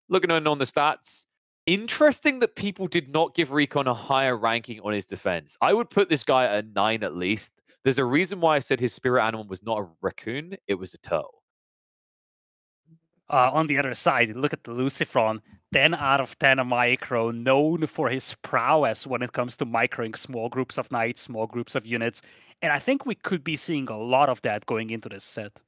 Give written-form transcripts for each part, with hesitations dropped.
Looking on the stats, interesting that people did not give RecoN a higher ranking on his defense. I would put this guy at 9 at least. There's a reason why I said his spirit animal was not a raccoon, it was a turtle. On the other side, look at the LucifroN, 10 out of 10 a micro, known for his prowess when it comes to microing small groups of knights, small groups of units. And I think we could be seeing a lot of that going into this set.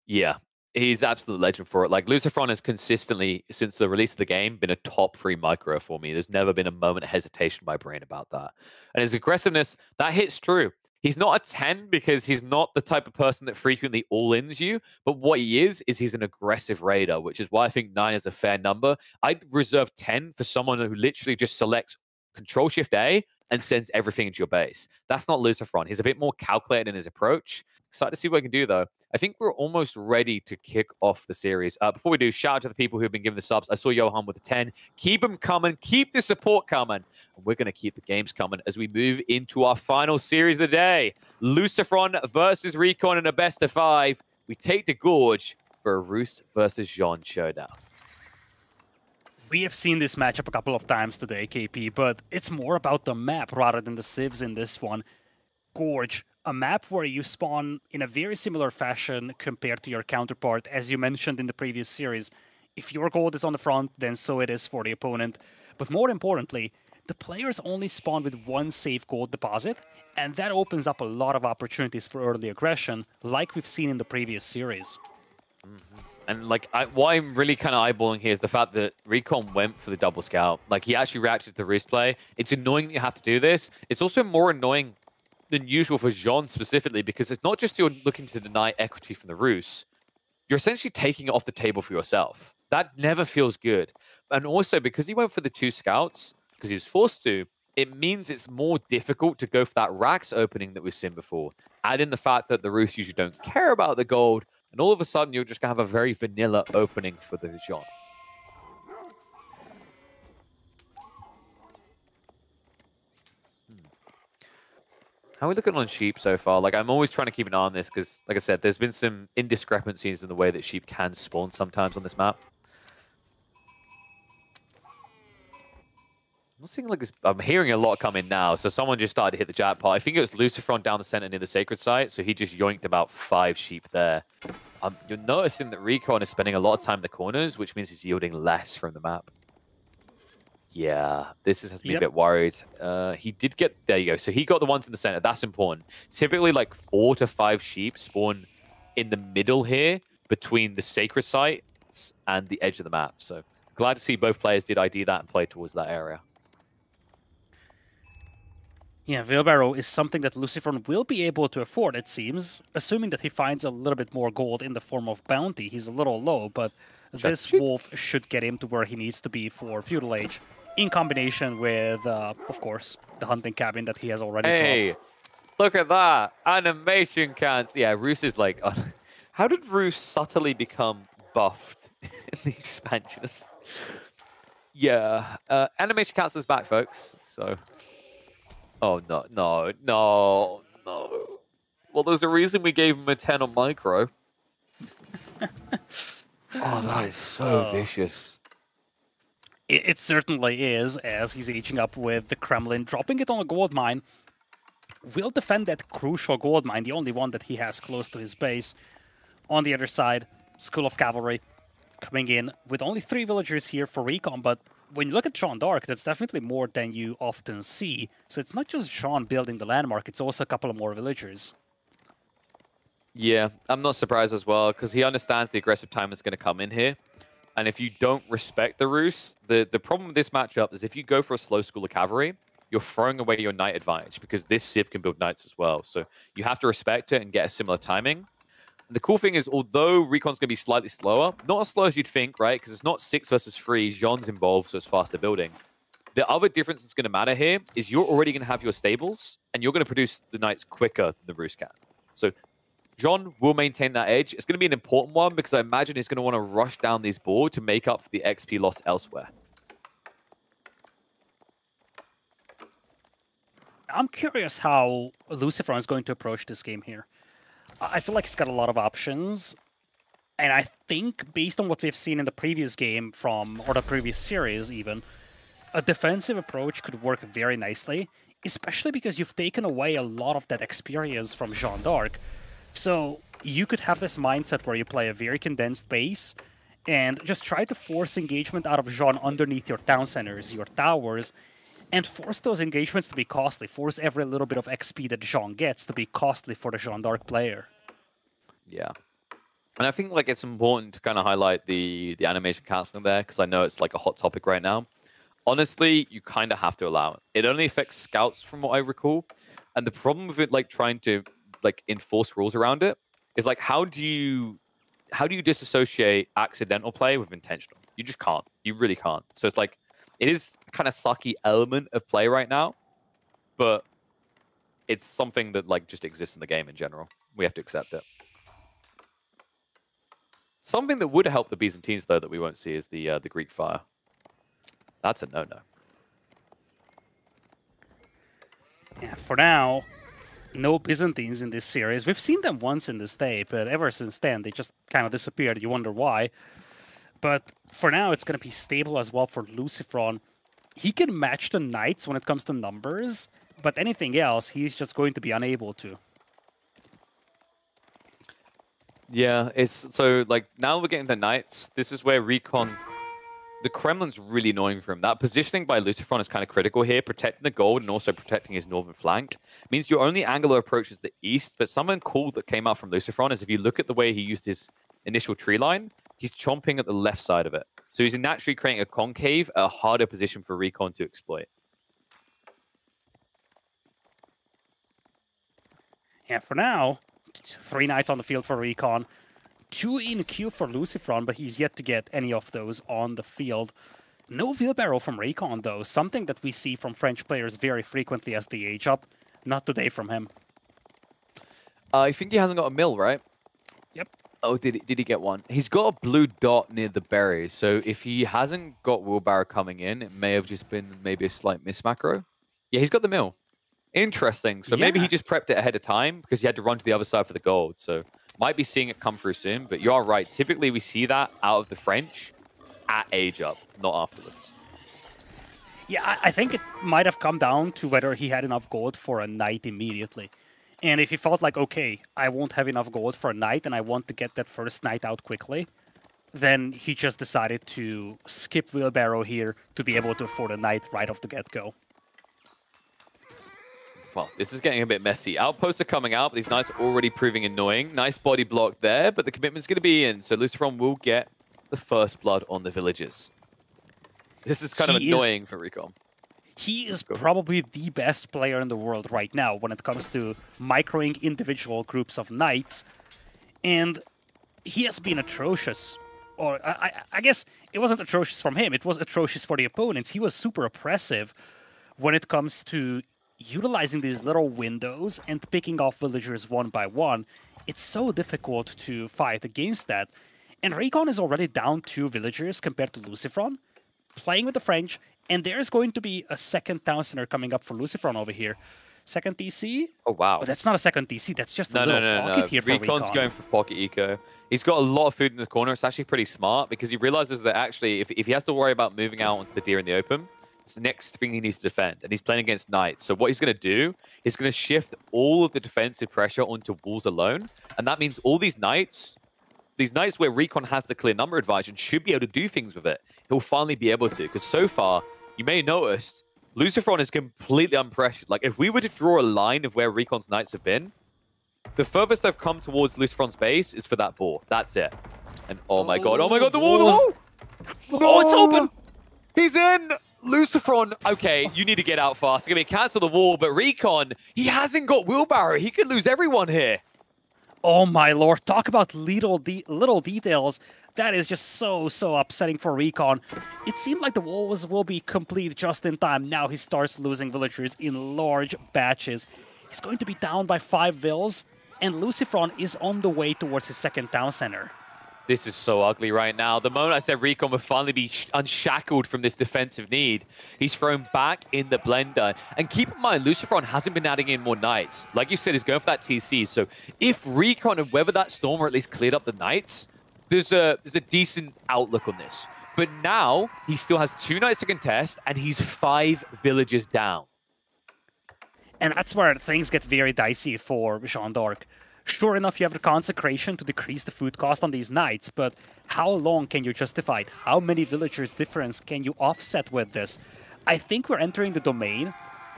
Yeah, he's absolute legend for it. Like, LucifroN has consistently, since the release of the game, been a top 3 micro for me. There's never been a moment of hesitation in my brain about that. And his aggressiveness, that hits true. He's not a 10 because he's not the type of person that frequently all-ins you, but what he is he's an aggressive raider, which is why I think 9 is a fair number. I'd reserve 10 for someone who literally just selects Control-Shift-A and sends everything into your base. That's not LucifroN. He's a bit more calculated in his approach. Excited to see what I can do, though. I think we're almost ready to kick off the series. Before we do, shout out to the people who have been giving the subs. I saw Johan with a 10. Keep them coming. Keep the support coming. And we're going to keep the games coming as we move into our final series of the day. LucifroN versus RecoN in a best of 5. We take the Gorge for a Roos versus Jean showdown. We have seen this matchup a couple of times today, KP, but it's more about the map rather than the civs in this one. Gorge, a map where you spawn in a very similar fashion compared to your counterpart, as you mentioned in the previous series. If your gold is on the front, then so it is for the opponent. But more importantly, the players only spawn with one safe gold deposit, and that opens up a lot of opportunities for early aggression, like we've seen in the previous series. And like, what I'm really kind of eyeballing here is the fact that RecoN went for the double scout. Like, he actually reacted to the Roos play. It's annoying that you have to do this. It's also more annoying than usual for Jean specifically, because it's not just you're looking to deny equity from the Roos. You're essentially taking it off the table for yourself. That never feels good. And also, because he went for the 2 scouts, because he was forced to, it means it's more difficult to go for that Rax opening that we've seen before. Add in the fact that the Roos usually don't care about the gold, and all of a sudden you're just going to have a very vanilla opening for the Jean. How are we looking on Sheep so far? Like, I'm always trying to keep an eye on this because, like I said, there's been some indiscrepancies in the way that Sheep can spawn sometimes on this map. I'm seeing like this, I'm hearing a lot coming now, so someone just started to hit the jackpot. I think it was LucifroN down the center near the Sacred Site, so he just yoinked about 5 sheep there. You're noticing that RecoN is spending a lot of time in the corners, which means he's yielding less from the map. Yeah, this has me a bit worried. He did get, there you go. So he got the ones in the center. That's important. Typically, like 4 to 5 sheep spawn in the middle here between the Sacred Sites and the edge of the map. So glad to see both players did ID that and play towards that area. Yeah, wheelbarrow is something that LucifroN will be able to afford, it seems, assuming that he finds a little bit more gold in the form of bounty. He's a little low, but this wolf should get him to where he needs to be for Feudal Age, in combination with, of course, the hunting cabin that he has already dropped. Look at that! Animation counts! Yeah, Roos is like... how did Roos subtly become buffed in the expansions? Yeah, animation counts is back, folks, so... Oh, no, no, no, no. Well, there's a reason we gave him a 10 on micro. Oh, that is so vicious. It certainly is, as he's aging up with the Kremlin. Dropping it on a gold mine will defend that crucial gold mine, the only one that he has close to his base. On the other side, School of Cavalry coming in with only 3 villagers here for RecoN, but when you look at Jean d'Arc, that's definitely more than you often see. So it's not just Jean building the landmark, it's also a couple of more villagers. Yeah, I'm not surprised as well, because he understands the aggressive time is going to come in here. And if you don't respect the Roos, the problem with this matchup is if you go for a slow School of Cavalry, you're throwing away your knight advantage, because this Civ can build knights as well. So you have to respect it and get a similar timing. And the cool thing is, although RecoN's going to be slightly slower, not as slow as you'd think, right? Because it's not 6 versus 3, Jean's involved, so it's faster building. The other difference that's going to matter here is you're already going to have your stables, and you're going to produce the knights quicker than the Roos can. So Jean will maintain that edge. It's going to be an important one, because I imagine he's going to want to rush down this board to make up for the XP loss elsewhere. I'm curious how LucifroN is going to approach this game here. I feel like he's got a lot of options. And I think, based on what we've seen in the previous game or the previous series even, a defensive approach could work very nicely, especially because you've taken away a lot of that experience from Jeanne d'Arc. So you could have this mindset where you play a very condensed base and just try to force engagement out of Jeanne underneath your town centers, your towers, and force those engagements to be costly. Force every little bit of XP that Jeanne gets to be costly for the Jeanne d'Arc player. Yeah. And I think like it's important to kind of highlight the animation canceling there, because I know it's like a hot topic right now. Honestly, you kind of have to allow it. It only affects scouts from what I recall. And the problem with it, like trying to like enforce rules around it, is like how do you disassociate accidental play with intentional? You just can't. You really can't. So it's like it is kind of sucky element of play right now, but it's something that like just exists in the game in general. We have to accept it. Something that would help the Byzantines, though, that we won't see is the Greek fire. That's a no-no. Yeah, for now, no Byzantines in this series. We've seen them once in this day, but ever since then, they just kind of disappeared. You wonder why. But for now, it's going to be stable as well for LucifroN. He can match the Knights when it comes to numbers, but anything else, he's just going to be unable to. Yeah, it's so like now we're getting the Knights. This is where RecoN, the Kremlin's really annoying for him. That positioning by LucifroN is kind of critical here, protecting the gold and also protecting his northern flank. Means your only angular approach is the east, but something cool that came out from LucifroN is if you look at the way he used his initial tree line, he's chomping at the left side of it. So he's naturally creating a concave, a harder position for RecoN to exploit. Yeah, for now, 3 Knights on the field for RecoN. 2 in queue for LucifroN, but he's yet to get any of those on the field. No wheelbarrow from RecoN, though. Something that we see from French players very frequently as they age up. Not today from him. I think he hasn't got a mill, right? Yep. Oh, did he get one? He's got a blue dot near the berry. So if he hasn't got wheelbarrow coming in, it may have just been maybe a slight mismacro. Yeah, he's got the mill. Interesting. So maybe he just prepped it ahead of time because he had to run to the other side for the gold. So might be seeing it come through soon. But you're right. Typically, we see that out of the French at age up, not afterwards. Yeah, I think it might have come down to whether he had enough gold for a knight immediately. And if he felt like, okay, I won't have enough gold for a knight and I want to get that first knight out quickly, then he just decided to skip wheelbarrow here to be able to afford a knight right off the get-go. Well, this is getting a bit messy. Outposts are coming out, but these knights are already proving annoying. Nice body block there, but the commitment's going to be in. So LucifroN will get the first blood on the villagers. This is kind of annoying for RecoN. He is probably the best player in the world right now when it comes to microing individual groups of knights. And he has been atrocious. Or I guess it wasn't atrocious from him. It was atrocious for the opponents. He was super oppressive when it comes to utilizing these little windows and picking off villagers one by one. It's so difficult to fight against that. And RecoN is already down 2 villagers compared to LucifroN, playing with the French, and there's going to be a second town center coming up for LucifroN over here. Second TC? Oh, wow. But that's not a second TC, that's just a little pocket here for RecoN's going for pocket eco. He's got a lot of food in the corner. It's actually pretty smart because he realizes that actually if he has to worry about moving out onto the deer in the open, it's the next thing he needs to defend, and he's playing against knights. So what he's going to do is going to shift all of the defensive pressure onto walls alone, and that means all these knights where RecoN has the clear number advantage and should be able to do things with it, he'll finally be able to. Because so far, you may have noticed, LucifroN is completely unpressured. Like, if we were to draw a line of where RecoN's knights have been, the furthest they've come towards LucifroN's base is for that boar. That's it. And oh my god, the wall, the wall! Oh, it's open! He's in! LucifroN, okay, you need to get out fast. They're going to cancel the wall, but RecoN, he hasn't got wheelbarrow. He could lose everyone here. Oh my lord, talk about little details. That is just so upsetting for RecoN. It seemed like the walls will be complete just in time. Now he starts losing villagers in large batches. He's going to be down by 5 vills, and LucifroN is on the way towards his second town center. This is so ugly right now. The moment I said RecoN would finally be unshackled from this defensive need, he's thrown back in the blender. And keep in mind, LucifroN hasn't been adding in more knights. Like you said, he's going for that TC. So if RecoN had weathered that storm or at least cleared up the knights, there's a decent outlook on this. But now he still has 2 knights to contest, and he's 5 villagers down. And that's where things get very dicey for Jeanne d'Arc. Sure enough, you have the consecration to decrease the food cost on these knights, but how long can you justify it? How many villagers difference can you offset with this? I think we're entering the domain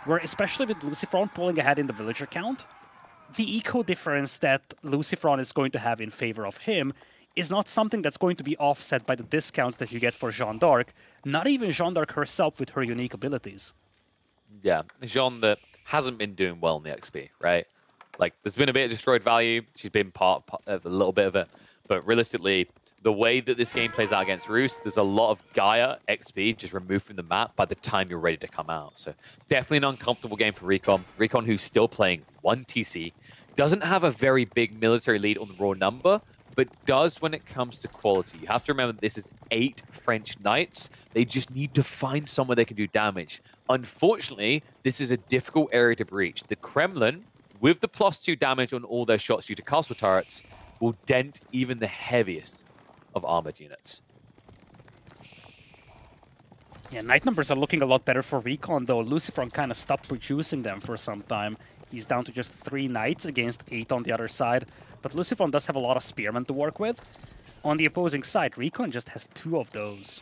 where, especially with LucifroN pulling ahead in the villager count, the eco difference that LucifroN is going to have in favor of him is not something that's going to be offset by the discounts that you get for Jeanne d'Arc, not even Jeanne d'Arc herself with her unique abilities. Yeah, Jeanne that hasn't been doing well in the XP, right? Like, there's been a bit of destroyed value. She's been part of a little bit of it. But realistically, the way that this game plays out against Roost, there's a lot of Gaia XP just removed from the map by the time you're ready to come out. So definitely an uncomfortable game for RecoN. RecoN, who's still playing 1 TC, doesn't have a very big military lead on the raw number, but does when it comes to quality. You have to remember this is 8 French Knights. They just need to find somewhere they can do damage. Unfortunately, this is a difficult area to breach. The Kremlin, with the +2 damage on all their shots due to castle turrets, will dent even the heaviest of armored units. Yeah, knight numbers are looking a lot better for RecoN, though LucifroN kind of stopped producing them for some time. He's down to just 3 knights against 8 on the other side, but LucifroN does have a lot of spearmen to work with. On the opposing side, RecoN just has 2 of those.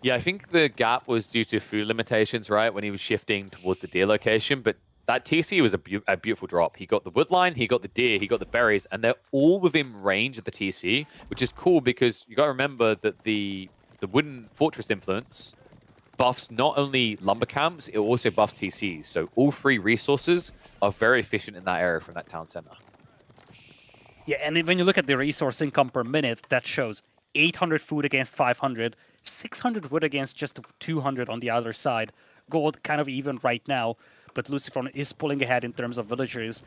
Yeah, I think the gap was due to food limitations, right, when he was shifting towards the deer location, but that TC was a beautiful drop. He got the woodline, he got the deer, he got the berries, and they're all within range of the TC, which is cool because you got to remember that the wooden fortress influence buffs not only lumber camps, it also buffs TCs. So all 3 resources are very efficient in that area from that town center. Yeah, and when you look at the resource income per minute, that shows 800 food against 500, 600 wood against just 200 on the other side. Gold kind of even right now, but LucifroN is pulling ahead in terms of villagers.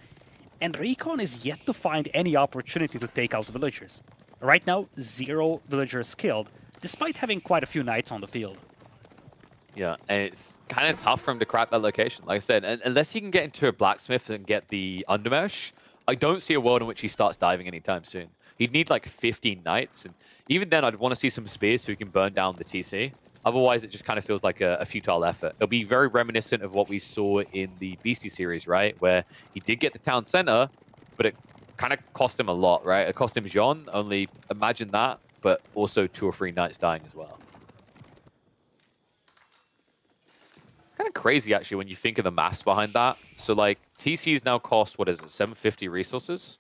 And RecoN is yet to find any opportunity to take out villagers. Right now, 0 villagers killed, despite having quite a few knights on the field. Yeah, and it's kind of tough for him to crack that location. Like I said, unless he can get into a blacksmith and get the undermesh, I don't see a world in which he starts diving anytime soon. He'd need like 15 knights, and even then I'd want to see some spears so he can burn down the TC. Otherwise, it just kind of feels like a futile effort. It'll be very reminiscent of what we saw in the Beastie series, right? Where he did get the town center, but it kind of cost him a lot, right? It cost him Jeanne, only imagine that, but also 2 or 3 knights dying as well. Kind of crazy, actually, when you think of the maths behind that. So, like, TCs now cost, what is it, 750 resources?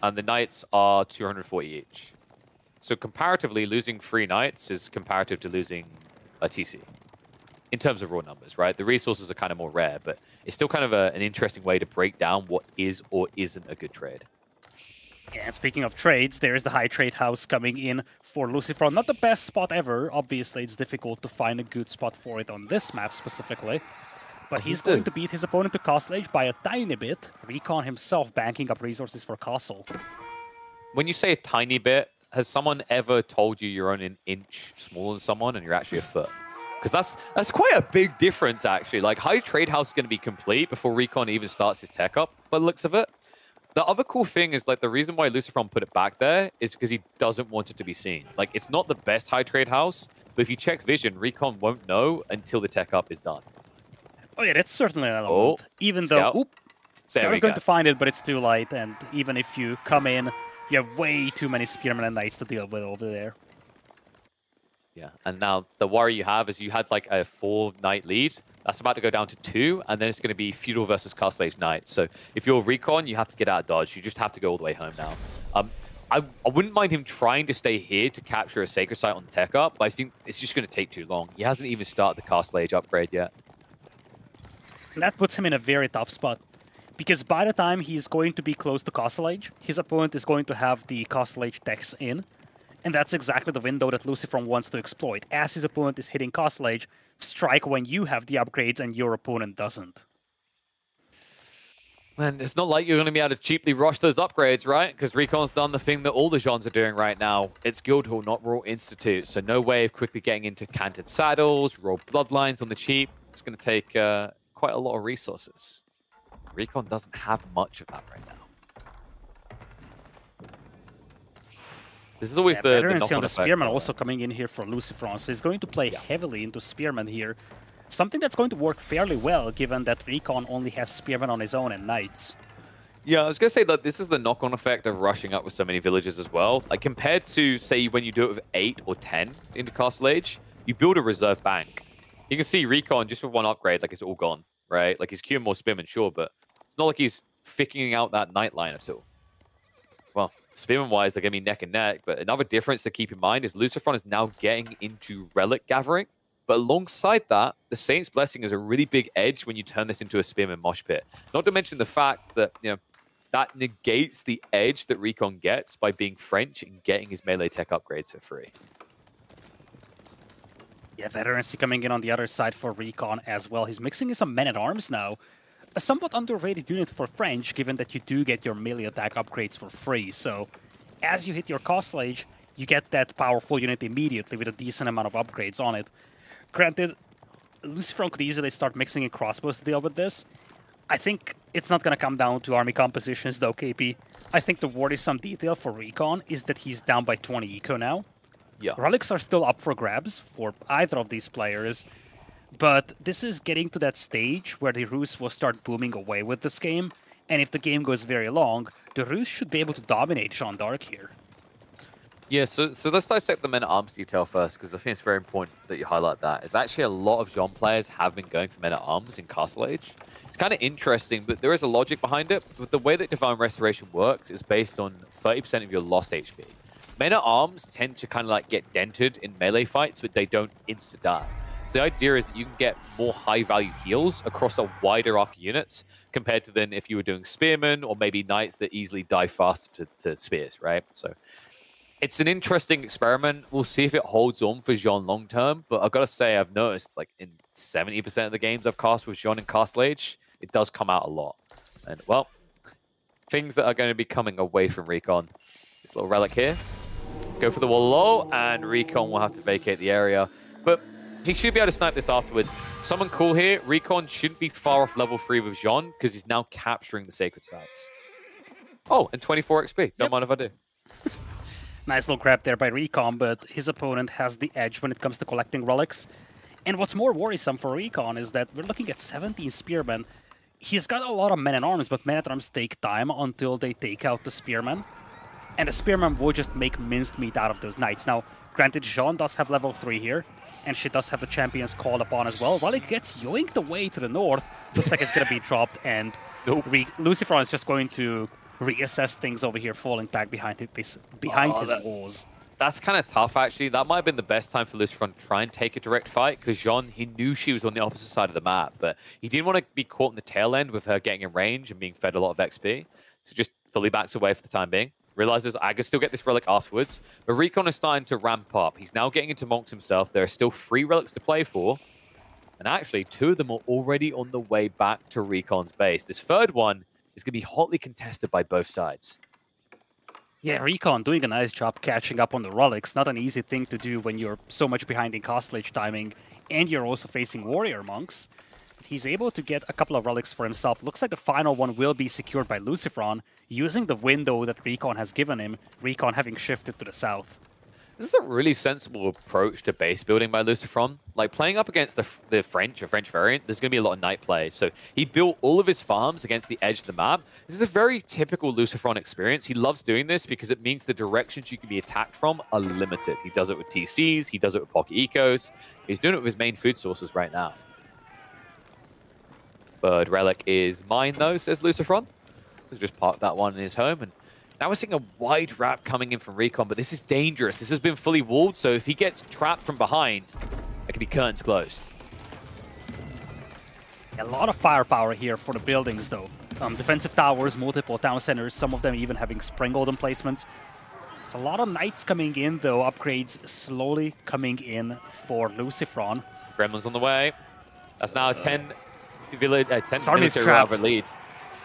And the knights are 240 each. So comparatively, losing 3 knights is comparative to losing a TC in terms of raw numbers, right? The resources are kind of more rare, but it's still kind of an interesting way to break down what is or isn't a good trade. Yeah, and speaking of trades, there's the high trade house coming in for LucifroN. Not the best spot ever. Obviously, it's difficult to find a good spot for it on this map specifically. But he's going to beat his opponent to Castle Age by a tiny bit. RecoN himself banking up resources for Castle. When you say a tiny bit, has someone ever told you you're only an inch smaller than someone and you're actually a foot? Because that's quite a big difference, actually. Like, high trade house is going to be complete before RecoN even starts his tech up, by the looks of it. The other cool thing is, like, the reason why LucifroN put it back there is because he doesn't want it to be seen. Like, it's not the best high trade house, but if you check vision, RecoN won't know until the tech up is done. Oh yeah, that's certainly an element. Even though, oop, Scout is going to find it, but it's too late. And even if you come in, you have way too many spearmen and knights to deal with over there. Yeah, and now the worry you have is you had like a 4-knight lead. That's about to go down to 2, and then it's going to be Feudal versus Castle Age Knight. So if you're RecoN, you have to get out of dodge. You just have to go all the way home now. I wouldn't mind him trying to stay here to capture a Sacred Site on tech up, but I think it's just going to take too long. He hasn't even started the Castle Age upgrade yet. And that puts him in a very tough spot. Because by the time he's going to be close to Castle Age, his opponent is going to have the Castle Age techs in. And that's exactly the window that LucifroN wants to exploit. As his opponent is hitting Castle Age, strike when you have the upgrades and your opponent doesn't. Man, it's not like you're going to be able to cheaply rush those upgrades, right? Because RecoN's done the thing that all the Jeans are doing right now. It's Guildhall, not Royal Institute. So no way of quickly getting into Canted Saddles, Royal Bloodlines on the cheap. It's going to take quite a lot of resources. RecoN doesn't have much of that right now. This is always the Veterancy knock-on on the effect. Spearman also coming in here for LucifroN, so he's going to play heavily into Spearman here. Something that's going to work fairly well, given that RecoN only has Spearman on his own and Knights. Yeah, I was going to say that this is the knock-on effect of rushing up with so many villages as well. Like, compared to, say, when you do it with 8 or 10 into Castle Age, you build a reserve bank. You can see RecoN, just with one upgrade, like, it's all gone, right? Like, he's queuing more Spearman, sure, but it's not like he's figuring out that Knight line at all. Well, Spearman-wise, they're going to be neck and neck, but another difference to keep in mind is LucifroN is now getting into relic gathering. But alongside that, the Saint's Blessing is a really big edge when you turn this into a Spearman mosh pit. Not to mention the fact that, you know, that negates the edge that RecoN gets by being French and getting his melee tech upgrades for free. Yeah, Veterancy coming in on the other side for RecoN as well. He's mixing in some Men-at-Arms now. A somewhat underrated unit for French, given that you do get your melee attack upgrades for free. So, as you hit your Castle Age, you get that powerful unit immediately with a decent amount of upgrades on it. Granted, LucifroN could easily start mixing in crossbows to deal with this. I think it's not going to come down to army compositions though, KP. I think the worrisome detail for RecoN is that he's down by 20 eco now. Yeah. Relics are still up for grabs for either of these players, but this is getting to that stage where the Rus will start booming away with this game, and if the game goes very long, the Rus should be able to dominate Jeanne d'Arc here. Yeah, so let's dissect the Men-at-Arms detail first, because I think it's very important that you highlight that. It's actually a lot of Jeanne players have been going for Men-at-Arms in Castle Age. It's kind of interesting, but there is a logic behind it. But the way that Divine Restoration works is based on 30% of your lost HP. Men-at-Arms tend to kind of like get dented in melee fights, but they don't insta-die. So the idea is that you can get more high-value heals across a wider arc of units compared to then if you were doing Spearmen or maybe Knights that easily die faster to Spears, right? So it's an interesting experiment. We'll see if it holds on for Jeanne long term, but I've got to say I've noticed like in 70% of the games I've cast with Jeanne in Castle Age, it does come out a lot. And well, things that are going to be coming away from RecoN. This little relic here. Go for the wall low, and RecoN will have to vacate the area. But he should be able to snipe this afterwards. Someone cool here. RecoN shouldn't be far off level 3 with Jeanne because he's now capturing the sacred sites. Oh, and 24 XP. Don't mind if I do. Nice little grab there by RecoN, but his opponent has the edge when it comes to collecting relics. And what's more worrisome for RecoN is that we're looking at 17 Spearmen. He's got a lot of Men-at-Arms, but Men-at-Arms take time until they take out the Spearmen. And the Spearmen will just make minced meat out of those Knights. Now, granted, Jeanne does have level 3 here, and she does have the champions called upon as well. While it gets yoinked away to the north, looks like it's going to be dropped, and LucifroN is just going to reassess things over here, falling back behind his walls. That's kind of tough, actually. That might have been the best time for LucifroN to try and take a direct fight, because Jeanne, he knew she was on the opposite side of the map, but he didn't want to be caught in the tail end with her getting in range and being fed a lot of XP. So just fully backs away for the time being. Realizes I can still get this relic afterwards, but RecoN is starting to ramp up. He's now getting into monks himself. There are still 3 relics to play for, and actually 2 of them are already on the way back to RecoN's base. This third one is going to be hotly contested by both sides. Yeah, RecoN doing a nice job catching up on the relics. Not an easy thing to do when you're so much behind in Castle Age timing, and you're also facing warrior monks. He's able to get a couple of relics for himself. Looks like the final one will be secured by LucifroN, using the window that RecoN has given him, RecoN having shifted to the south. This is a really sensible approach to base building by LucifroN. Like, playing up against the French variant, there's going to be a lot of Knight play. So he built all of his farms against the edge of the map. This is a very typical LucifroN experience. He loves doing this because it means the directions you can be attacked from are limited. He does it with TCs, he does it with pocket ecos. He's doing it with his main food sources right now. Bird relic is mine, though, says LucifroN. He's just parked that one in his home. And now we're seeing a wide wrap coming in from RecoN, but this is dangerous. This has been fully walled, so if he gets trapped from behind, it could be curtains closed. A lot of firepower here for the buildings, though. Defensive towers, multiple town centers, some of them even having spring golden placements. There's a lot of Knights coming in, though. Upgrades slowly coming in for LucifroN. Gremlin's on the way. That's now a 10 This army is trapped. Lead.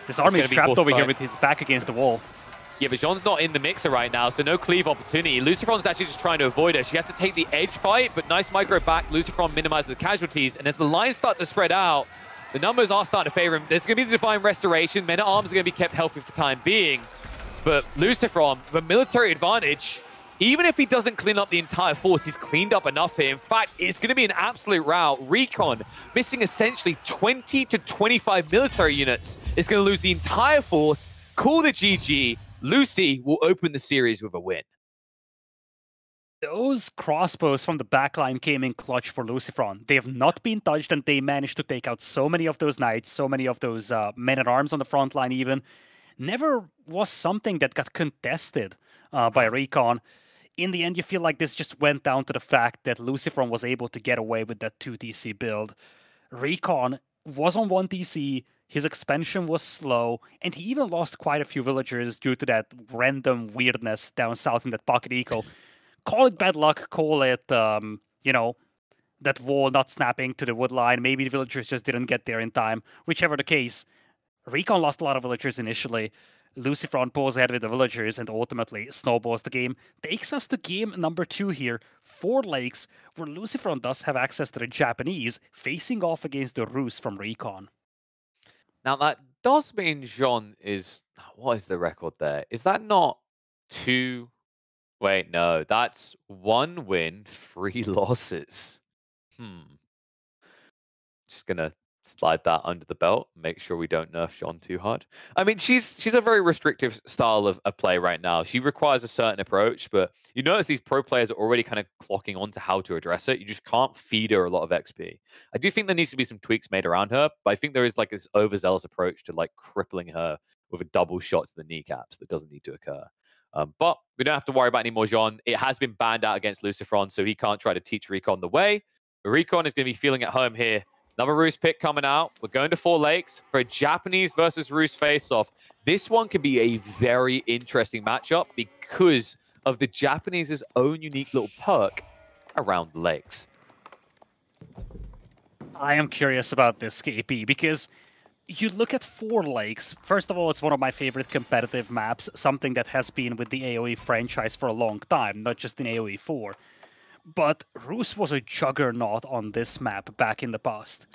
This army is trapped over here with his back against the wall. Yeah, but Jeanne's not in the mixer right now, so no cleave opportunity. LucifroN's actually just trying to avoid her. She has to take the edge fight, but nice micro back. LucifroN minimizes the casualties, and as the lines start to spread out, the numbers are starting to favor him. There's going to be the Divine Restoration. Men-at-Arms are going to be kept healthy for the time being, but LucifroN, with a military advantage, Even if he doesn't clean up the entire force, he's cleaned up enough here. In fact, it's going to be an absolute rout. RecoN, missing essentially 20 to 25 military units, is going to lose the entire force, call the GG. Lucy will open the series with a win. Those crossbows from the backline came in clutch for LucifroN. They have not been touched, and they managed to take out so many of those knights, so many of those men-at-arms on the front line even. Never was something that got contested by RecoN. In the end, you feel like this just went down to the fact that LucifroN was able to get away with that 2 DC build. RecoN was on 1 DC, his expansion was slow, and he even lost quite a few villagers due to that random weirdness down south in that pocket eco. Call it bad luck, call it, you know, that wall not snapping to the wood line. Maybe the villagers just didn't get there in time. Whichever the case, RecoN lost a lot of villagers initially. LucifroN pulls ahead with the villagers and ultimately snowballs the game. Takes us to game number 2 here, 4 lakes, where LucifroN does have access to the Japanese, facing off against the Rus from RecoN. Now, that does mean Jean is... What is the record there? Is that not 2... Wait, no. That's 1 win, 3 losses. Just going to slide that under the belt, make sure we don't nerf Jean too hard. I mean, she's a very restrictive style of play right now. She requires a certain approach, but you notice these pro players are already kind of clocking on to how to address it. You just can't feed her a lot of XP. I do think there needs to be some tweaks made around her, but I think there is like this overzealous approach to like crippling her with a double shot to the kneecaps that doesn't need to occur. But we don't have to worry about any more Jean. It has been banned out against LucifroN, so he can't try to teach RecoN the way. But RecoN is going to be feeling at home here. Another Rus pick coming out. We're going to 4 lakes for a Japanese versus Rus face-off. This one could be a very interesting matchup because of the Japanese's own unique little perk around the lakes. I am curious about this, KP, because you look at 4 lakes. First of all, it's one of my favorite competitive maps, something that has been with the AoE franchise for a long time, not just in AoE 4. But Rus was a juggernaut on this map back in the past.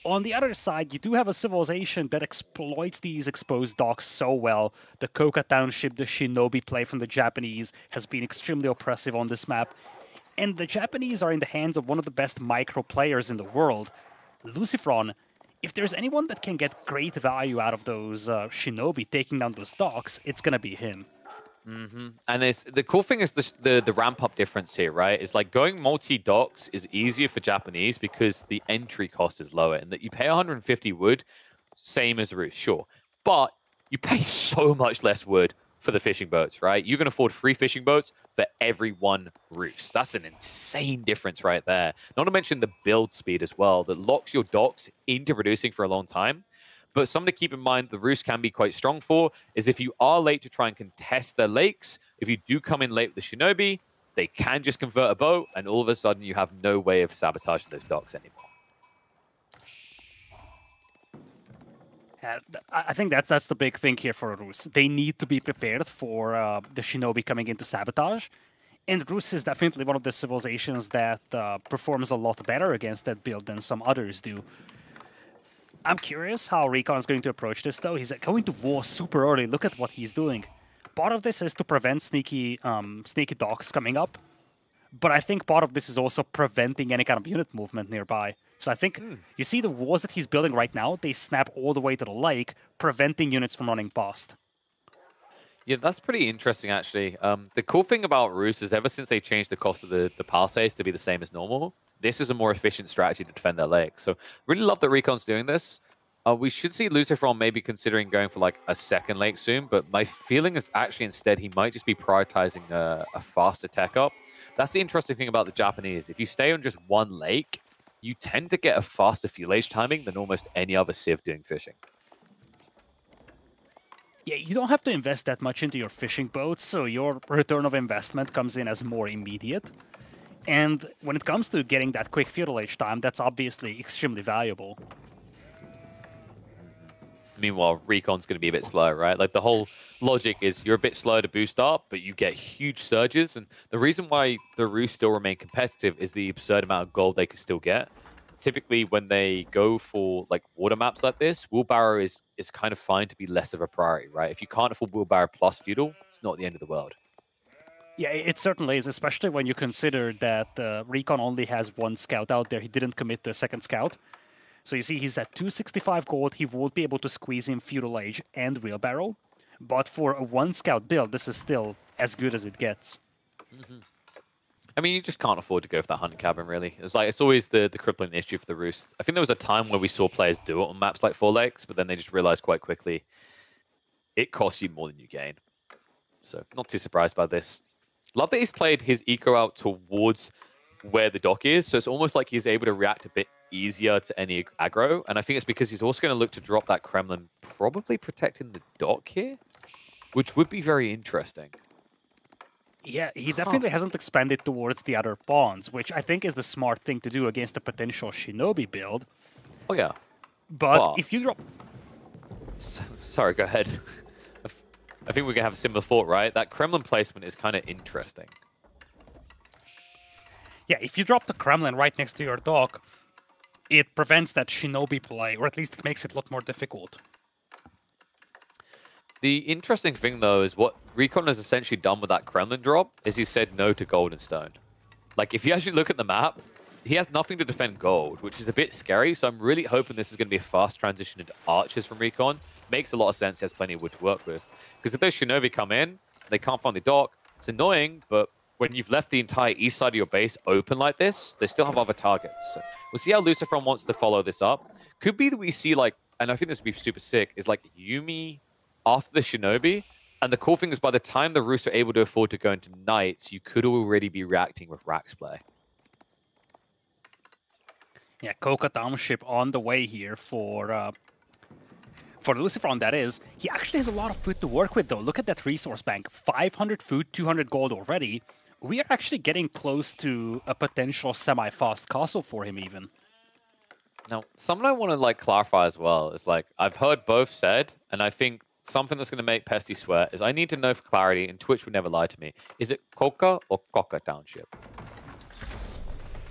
On the other side, you do have a civilization that exploits these exposed docks so well. The Koka Township, the Shinobi play from the Japanese has been extremely oppressive on this map. And the Japanese are in the hands of one of the best micro players in the world, LucifroN. If there's anyone that can get great value out of those Shinobi taking down those docks, it's gonna be him. And the cool thing is the ramp up difference here, right? Is like going multi-docks is easier for Japanese because the entry cost is lower, and that you pay 150 wood, same as Rus, sure. But you pay so much less wood for the fishing boats, right? You can afford 3 fishing boats for every 1 Rus. That's an insane difference right there. Not to mention the build speed as well, that locks your docks into producing for a long time. But something to keep in mind, the Rus can be quite strong for, is if you are late to try and contest their lakes, if you do come in late with the Shinobi, they can just convert a boat, and all of a sudden you have no way of sabotaging those docks anymore. I think that's the big thing here for Rus. They need to be prepared for the Shinobi coming into sabotage. And Rus is definitely one of the civilizations that performs a lot better against that build than some others do. I'm curious how RecoN is going to approach this, though. He's going to war super early. Look at what he's doing. Part of this is to prevent sneaky docks coming up. But I think part of this is also preventing any kind of unit movement nearby. So I think you see the walls that he's building right now, they snap all the way to the lake, preventing units from running past. Yeah, that's pretty interesting, actually. The cool thing about Rus is ever since they changed the cost of the palisades to be the same as normal, this is a more efficient strategy to defend their lake. So really love that RecoN's doing this. We should see LucifroN maybe considering going for like a 2nd lake soon, but my feeling is actually instead he might just be prioritizing a faster tech up. That's the interesting thing about the Japanese. If you stay on just 1 lake, you tend to get a faster fuel age timing than almost any other civ doing fishing. Yeah, you don't have to invest that much into your fishing boats, so your return of investment comes in as more immediate. And when it comes to getting that quick fuel age time, that's obviously extremely valuable. Meanwhile, RecoN's going to be a bit slow, right? Like the whole logic is you're a bit slow to boost up, but you get huge surges. And the reason why the Rus still remain competitive is the absurd amount of gold they can still get. Typically, when they go for like water maps like this, wheelbarrow is kind of fine to be less of a priority, right? If you can't afford wheelbarrow plus feudal, it's not the end of the world. Yeah, it certainly is, especially when you consider that RecoN only has one scout out there. He didn't commit the second scout. So you see he's at 265 gold. He won't be able to squeeze in Feudal Age and Wheelbarrow. But for a one scout build, this is still as good as it gets. I mean, you just can't afford to go for that hunting cabin, really. It's always the crippling issue for the Roost. I think there was a time where we saw players do it on maps like Four Lakes, but then they just realized quite quickly it costs you more than you gain. So not too surprised by this. Love that he's played his eco out towards where the dock is, so it's almost like he's able to react a bit easier to any aggro, and I think it's because he's also going to look to drop that Kremlin, probably protecting the dock here, which would be very interesting. Yeah, he definitely hasn't expanded towards the other pawns, which I think is the smart thing to do against a potential Shinobi build. Oh yeah. But if you drop... Sorry, go ahead. I think we're going to have a similar thought, right? That Kremlin placement is kind of interesting. Yeah, if you drop the Kremlin right next to your dock, it prevents that Shinobi play, or at least it makes it a lot more difficult. The interesting thing, though, is what RecoN has essentially done with that Kremlin drop is he said no to gold and stone. Like, if you actually look at the map, he has nothing to defend gold, which is a bit scary, so I'm really hoping this is going to be a fast transition into archers from RecoN. Makes a lot of sense, he has plenty of wood to work with. Because if those Shinobi come in, they can't find the dock, it's annoying, but when you've left the entire east side of your base open like this, they still have other targets. So we'll see how LucifroN wants to follow this up. Could be that we see, like, and I think this would be super sick, is like Yuumi after the Shinobi. And the cool thing is by the time the Roost are able to afford to go into Knights, you could already be reacting with Rax play. Yeah, Koka Township on the way here for LucifroN, that is. He actually has a lot of food to work with, though. Look at that resource bank. 500 food, 200 gold already. We are actually getting close to a potential semi-fast castle for him, even. Now, something I want to like clarify as well is like, I've heard both said, and I think something that's going to make Pesty sweat is I need to know for clarity, and Twitch would never lie to me. Is it Koka or Koka Township?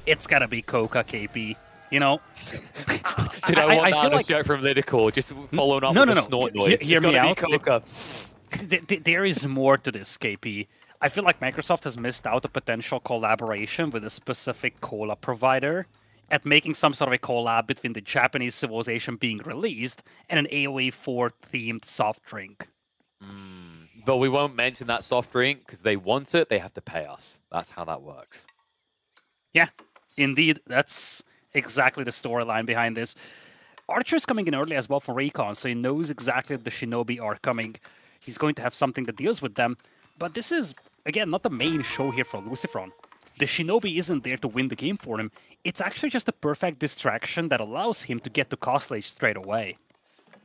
It's got to be Koka, KP. You know, Did I want that like... from LidaKor? Just following up with a snort noise. Hear me out. Koka. There is more to this, KP. I feel like Microsoft has missed out a potential collaboration with a specific cola provider at making some sort of a collab between the Japanese civilization being released and an AoE 4 themed soft drink. But we won't mention that soft drink because they want it, they have to pay us. That's how that works. Yeah, indeed. That's exactly the storyline behind this. Archer's coming in early as well for RecoN, so he knows exactly the Shinobi are coming. He's going to have something that deals with them. But this is, again, not the main show here for LucifroN. The Shinobi isn't there to win the game for him. It's actually just a perfect distraction that allows him to get to Castle Age straight away.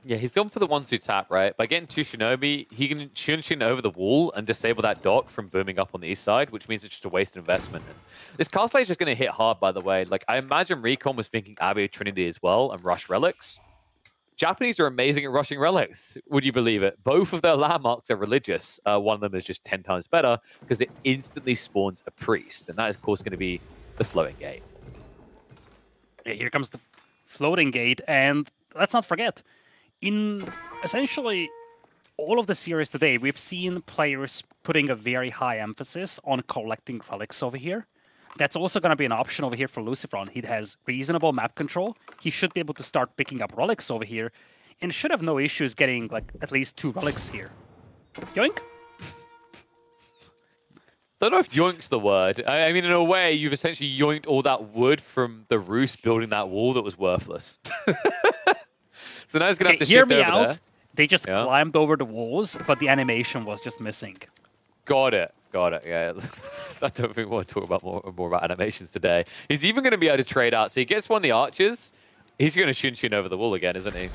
Yeah, he's gone for the 1-2 tap, right? By getting 2 Shinobi, he can Shin over the wall and disable that dock from booming up on the east side, which means it's just a waste of investment. And this Castle Age is going to hit hard, by the way. Like, I imagine RecoN was thinking Abbey of Trinity as well and rush relics. Japanese are amazing at rushing relics, would you believe it? Both of their landmarks are religious. One of them is just 10 times better because it instantly spawns a priest. And that is, of course, going to be the Floating Gate. Yeah, here comes the Floating Gate. And let's not forget, in essentially all of the series today, we've seen players putting a very high emphasis on collecting relics over here. That's also going to be an option over here for LucifroN. He has reasonable map control. He should be able to start picking up relics over here and should have no issues getting like at least 2 relics here. Yoink? Don't know if yoink's the word. I mean, in a way, you've essentially yoinked all that wood from the Roost building that wall that was worthless. So now he's going to have to shift over there. Hear me out. They just climbed over the walls, but the animation was just missing. Got it. Got it. Yeah. I don't think we want to talk about more about animations today. He's even going to be able to trade out. So he gets one of the archers. He's going to Shin over the wall again, isn't he?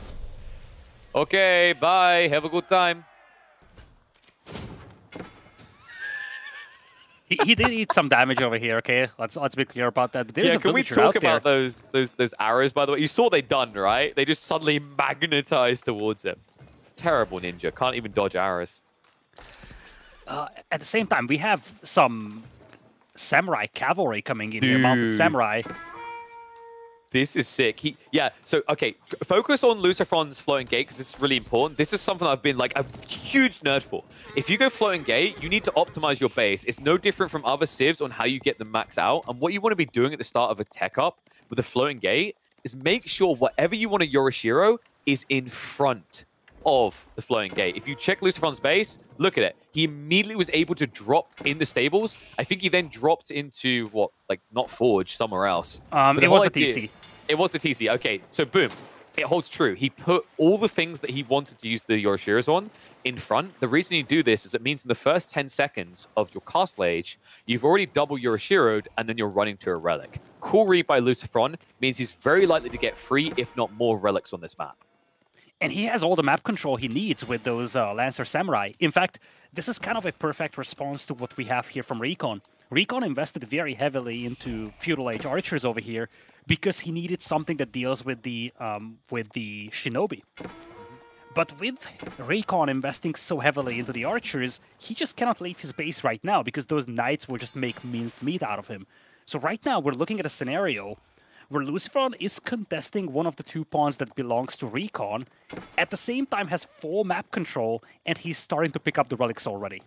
Okay, bye. Have a good time. He did eat some damage over here, okay? Let's be clear about that. But there's a can we villager talk out about there. those arrows, by the way? You saw they done, right? They just suddenly magnetized towards him. Terrible ninja. Can't even dodge arrows. At the same time, we have some samurai cavalry coming in here, mounted samurai. This is sick. Yeah, so, okay, focus on LucifroN's floating gate because this is really important. This is something I've been, like, a huge nerd for. If you go floating gate, you need to optimize your base. It's no different from other civs on how you get the max out. And what you want to be doing at the start of a tech up with a floating gate is make sure whatever you want to Yorishiro is in front of the floating gate. If you check LucifroN's base, look at it. He immediately was able to drop in the stables. I think he then dropped into, what, like, not Forge, somewhere else. It was the TC. It was the TC. Okay, so boom. It holds true. He put all the things that he wanted to use the Yorishiros on in front. The reason you do this is it means in the first 10 seconds of your castle age, you've already double Yorishiro'd, and then you're running to a relic. Cool read by LucifroN means he's very likely to get 3, if not more, relics on this map. And he has all the map control he needs with those Lancer Samurai. In fact, this is kind of a perfect response to what we have here from RecoN. RecoN invested very heavily into Feudal Age archers over here because he needed something that deals with the Shinobi. But with RecoN investing so heavily into the archers, he just cannot leave his base right now because those knights will just make minced meat out of him. So right now we're looking at a scenario where LucifroN is contesting one of the 2 pawns that belongs to RecoN, at the same time has full map control, and he's starting to pick up the relics already.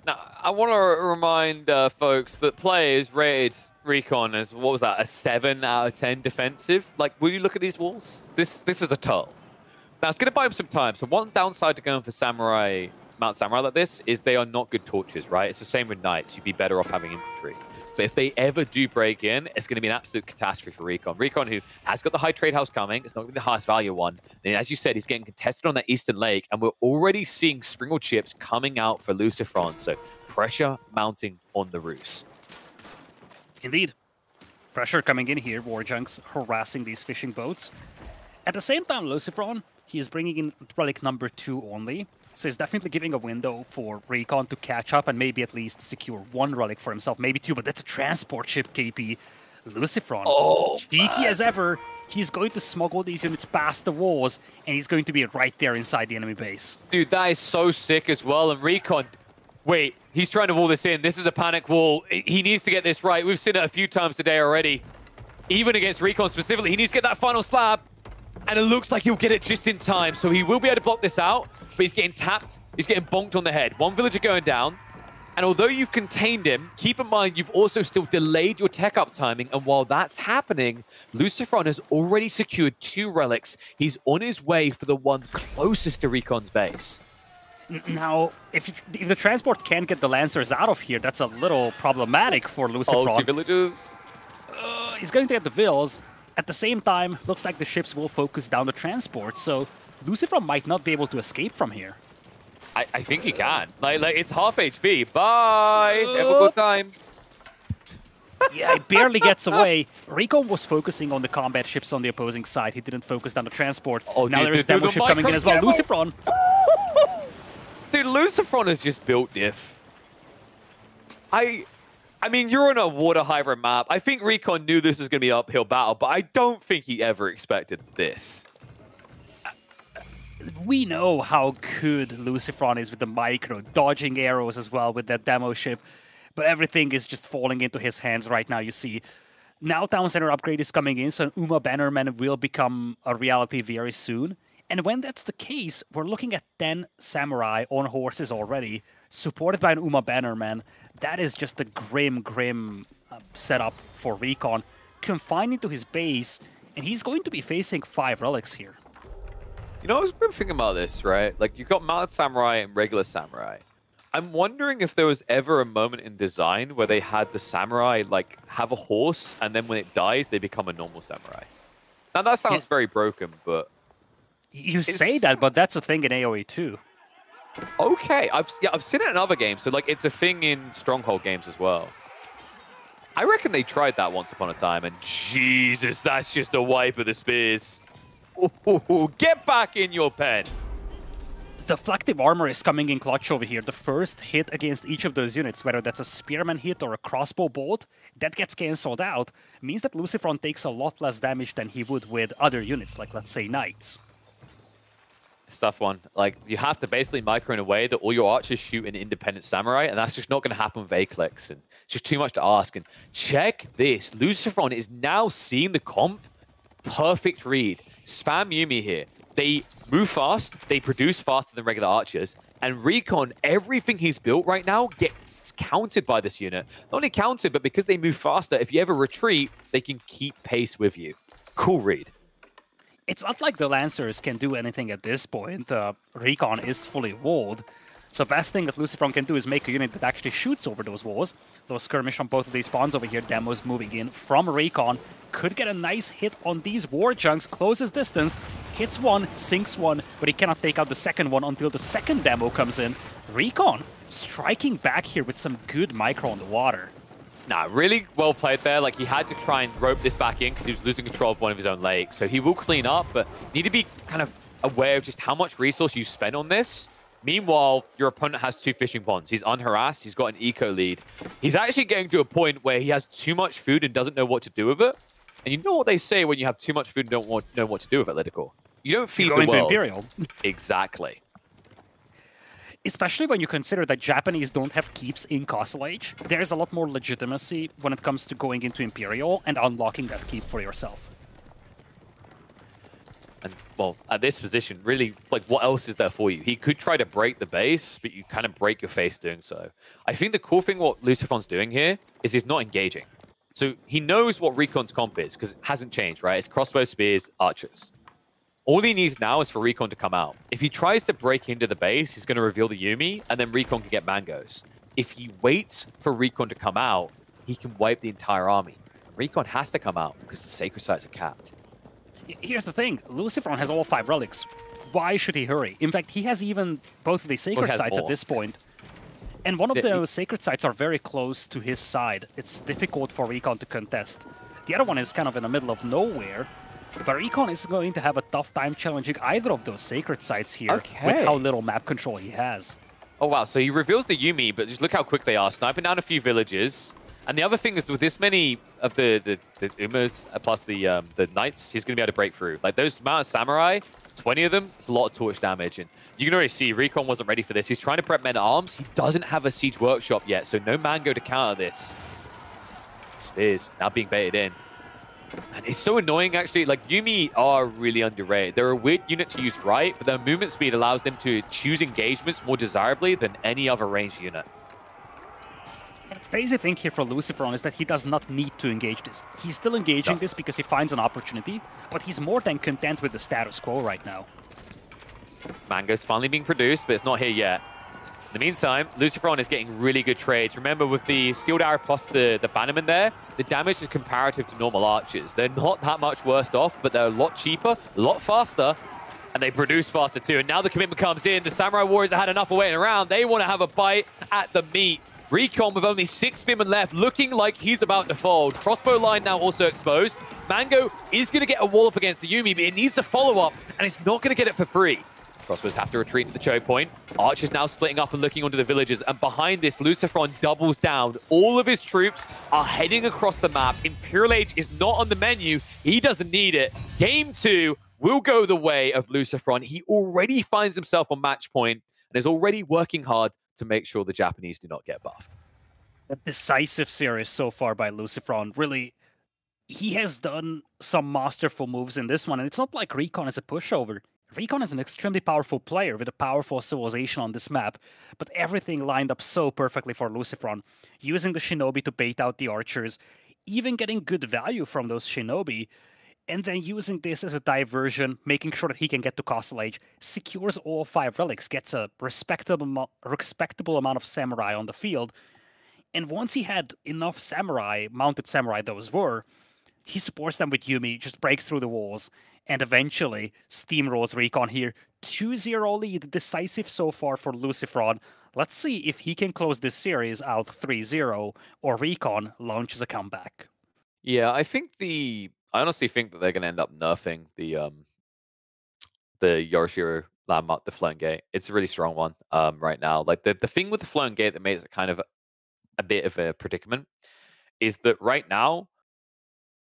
Now, I want to remind folks that players rated RecoN as, what was that, a 7 out of 10 defensive? Like, will you look at these walls? This is a turtle. Now, it's going to buy him some time. So one downside to going for Samurai, Mount Samurai like this is they are not good torches, right? It's the same with knights. You'd be better off having infantry. But if they ever do break in, it's going to be an absolute catastrophe for RecoN. RecoN, who has got the high trade house coming, it's not going to be the highest value one. And as you said, he's getting contested on that Eastern Lake, and we're already seeing Springle chips coming out for LucifroN. So pressure mounting on the Rus. Indeed. Pressure coming in here, Warjunks harassing these fishing boats. At the same time, LucifroN, he is bringing in relic number 2 only. So he's definitely giving a window for RecoN to catch up and maybe at least secure 1 relic for himself, maybe 2, but that's a transport ship, KP. LucifroN, cheeky as ever, he's going to smuggle these units past the walls, and he's going to be right there inside the enemy base. Dude, that is so sick as well, and RecoN, wait, he's trying to wall this in. This is a panic wall. He needs to get this right. We've seen it a few times today already. Even against RecoN specifically, he needs to get that final slab. And it looks like he'll get it just in time. So he will be able to block this out, but he's getting tapped. He's getting bonked on the head. 1 villager going down. And although you've contained him, keep in mind you've also still delayed your tech up timing. And while that's happening, LucifroN has already secured 2 relics. He's on his way for the one closest to RecoN's base. Now, if the transport can't get the Lancers out of here, that's a little problematic for LucifroN. 2 villagers. He's going to get the vills. At the same time, looks like the ships will focus down the transport, so LucifroN might not be able to escape from here. I think he can. Like it's half HP. Bye! Have a good time. Yeah, he barely gets away. RecoN was focusing on the combat ships on the opposing side. He didn't focus down the transport. Now there's a demo ship coming in as well. LucifroN! Dude, LucifroN has just built diff. I mean, you're on a water hybrid map. I think RecoN knew this was going to be an uphill battle, but I don't think he ever expected this. We know how good LucifroN is with the micro, dodging arrows as well with that demo ship, but everything is just falling into his hands right now, you see. Now Town Center upgrade is coming in, so Uma Bannerman will become a reality very soon. And when that's the case, we're looking at 10 samurai on horses already, supported by an Uma Bannerman. That is just a grim setup for RecoN, confined into his base, and he's going to be facing 5 relics here. You know, I've been thinking about this, right? Like, you've got Mounted Samurai and regular Samurai. I'm wondering if there was ever a moment in design where they had the Samurai, like, have a horse, and then when it dies, they become a normal Samurai. Now, that sounds very broken, but... You say that, but that's a thing in AoE too. Okay, I've seen it in other games, so like it's a thing in Stronghold games as well. I reckon they tried that once upon a time, and Jesus, that's just a wipe of the spears. Ooh, get back in your pen. The Deflective Armor is coming in clutch over here. The first hit against each of those units, whether that's a Spearman hit or a Crossbow bolt, that gets cancelled out, means that LucifroN takes a lot less damage than he would with other units, like let's say Knights. It's a tough one. Like, you have to basically micro in a way that all your archers shoot an independent samurai, and that's just not going to happen with A-clicks, and it's just too much to ask. And check this. LucifroN is now seeing the comp. Perfect read. Spam Yumi here. They move fast, they produce faster than regular archers, and RecoN, everything he's built right now gets countered by this unit. Not only countered, but because they move faster, if you ever retreat, they can keep pace with you. Cool read. It's not like the Lancers can do anything at this point. RecoN is fully walled. So best thing that LucifroN can do is make a unit that actually shoots over those walls. Those skirmish on both of these spawns over here. Demo's moving in from RecoN. Could get a nice hit on these war junks. Closes distance. Hits one, sinks one, but he cannot take out the second one until the second demo comes in. RecoN striking back here with some good micro on the water. Nah, really well played there. Like, he had to try and rope this back in because he was losing control of one of his own lakes. So he will clean up, but need to be kind of aware of just how much resource you spend on this. Meanwhile, your opponent has 2 fishing ponds. He's unharassed. He's got an eco lead. He's actually getting to a point where he has too much food and doesn't know what to do with it. And you know what they say when you have too much food and don't know what to do with it, LidaKor? You don't feed the world. Into Imperial. Exactly. Especially when you consider that Japanese don't have keeps in Castle Age. There's a lot more legitimacy when it comes to going into Imperial and unlocking that keep for yourself. And, well, at this position, really, like, what else is there for you? He could try to break the base, but you kind of break your face doing so. I think the cool thing what LucifroN's doing here is he's not engaging. So he knows what RecoN's comp is, because it hasn't changed, right? It's crossbows, spears, archers. All he needs now is for RecoN to come out. If he tries to break into the base, he's going to reveal the Yumi, and then RecoN can get mangoes. If he waits for RecoN to come out, he can wipe the entire army. RecoN has to come out, because the sacred sites are capped. Here's the thing, LucifroN has all 5 relics. Why should he hurry? In fact, he has even both of the sacred sites at this point. And one of those sacred sites are very close to his side. It's difficult for RecoN to contest. The other one is kind of in the middle of nowhere. But RecoN is going to have a tough time challenging either of those sacred sites here with how little map control he has. Oh, wow. So he reveals the Yumi, but just look how quick they are. Sniping down a few villages. And the other thing is, with this many of the Umas plus the Knights, he's going to be able to break through. Like, those amount of Samurai, 20 of them, it's a lot of torch damage. And you can already see RecoN wasn't ready for this. He's trying to prep men-at-arms. He doesn't have a Siege Workshop yet, so no Mango to counter this. Spears now being baited in. And it's so annoying, actually. Like, Yumi are really underrated. They're a weird unit to use right, but their movement speed allows them to choose engagements more desirably than any other ranged unit. The crazy thing here for LucifroN is that he does not need to engage this. He's still engaging this because he finds an opportunity, but he's more than content with the status quo right now. Mango's finally being produced, but it's not here yet. In the meantime, LucifroN is getting really good trades. Remember, with the Steel Arrow plus the Bannerman there, the damage is comparative to normal archers. They're not that much worse off, but they're a lot cheaper, a lot faster, and they produce faster too. And now the commitment comes in. The Samurai Warriors have had enough of waiting around. They want to have a bite at the meat. RecoN with only 6 spearmen left, looking like he's about to fold. Crossbow line now also exposed. Mango is going to get a wall up against the Yumi, but it needs a follow-up, and it's not going to get it for free. Crossbows have to retreat to the choke point. Archers now splitting up and looking onto the villages. And behind this, LucifroN doubles down. All of his troops are heading across the map. Imperial Age is not on the menu. He doesn't need it. Game 2 will go the way of LucifroN. He already finds himself on match point and is already working hard to make sure the Japanese do not get buffed. A decisive series so far by LucifroN. Really, he has done some masterful moves in this one. And it's not like RecoN is a pushover. RecoN is an extremely powerful player with a powerful civilization on this map, but everything lined up so perfectly for LucifroN. Using the Shinobi to bait out the archers, even getting good value from those Shinobi, and then using this as a diversion, making sure that he can get to Castle Age, secures all 5 relics, gets a respectable amount of samurai on the field, and once he had enough samurai, mounted samurai those were, he supports them with Yumi, just breaks through the walls, and eventually steamrolls RecoN here. 2-0 lead, decisive so far for LucifroN. Let's see if he can close this series out 3-0, or RecoN launches a comeback. Yeah, I honestly think that they're going to end up nerfing the Yorishiro landmark, the Floating Gate. It's a really strong one right now. Like, the thing with the Floating Gate that makes it kind of a bit of a predicament is that right now,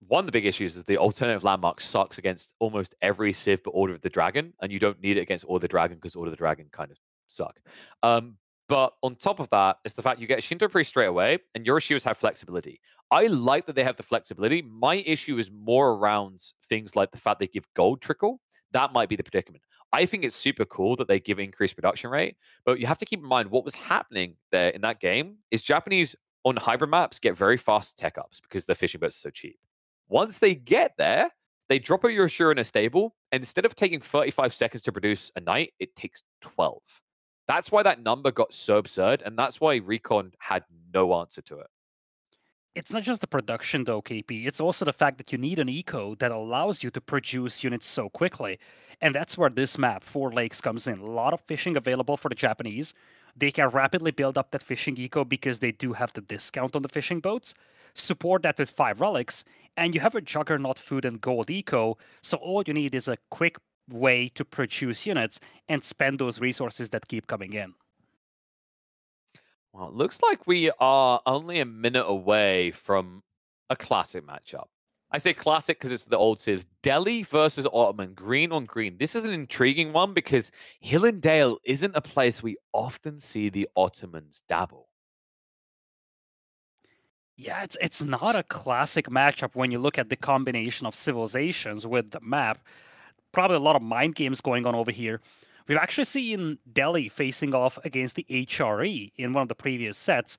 one of the big issues is the alternative landmark sucks against almost every Civ but Order of the Dragon, and you don't need it against Order of the Dragon because Order of the Dragon kind of suck. But on top of that, it's the fact you get Shinto Priest straight away, and your issues have flexibility. I like that they have the flexibility. My issue is more around things like the fact they give gold trickle. That might be the predicament. I think it's super cool that they give increased production rate, but you have to keep in mind what was happening there in that game is Japanese on hybrid maps get very fast tech ups because their fishing boats are so cheap. Once they get there, they drop a Yoshura in a stable, and instead of taking 35 seconds to produce a knight, it takes 12. That's why that number got so absurd, and that's why RecoN had no answer to it. It's not just the production though, KP, it's also the fact that you need an eco that allows you to produce units so quickly. And that's where this map, Four Lakes, comes in. A lot of fishing available for the Japanese. They can rapidly build up that fishing eco because they do have the discount on the fishing boats. Support that with 5 relics, and you have a juggernaut food and gold eco, so all you need is a quick way to produce units and spend those resources that keep coming in. Well, it looks like we are only a minute away from a classic matchup. I say classic because it's the old Civs. Delhi versus Ottoman, green on green. This is an intriguing one because Hill and Dale isn't a place we often see the Ottomans dabble. Yeah, it's not a classic matchup when you look at the combination of civilizations with the map. Probably a lot of mind games going on over here. We've actually seen Delhi facing off against the HRE in one of the previous sets.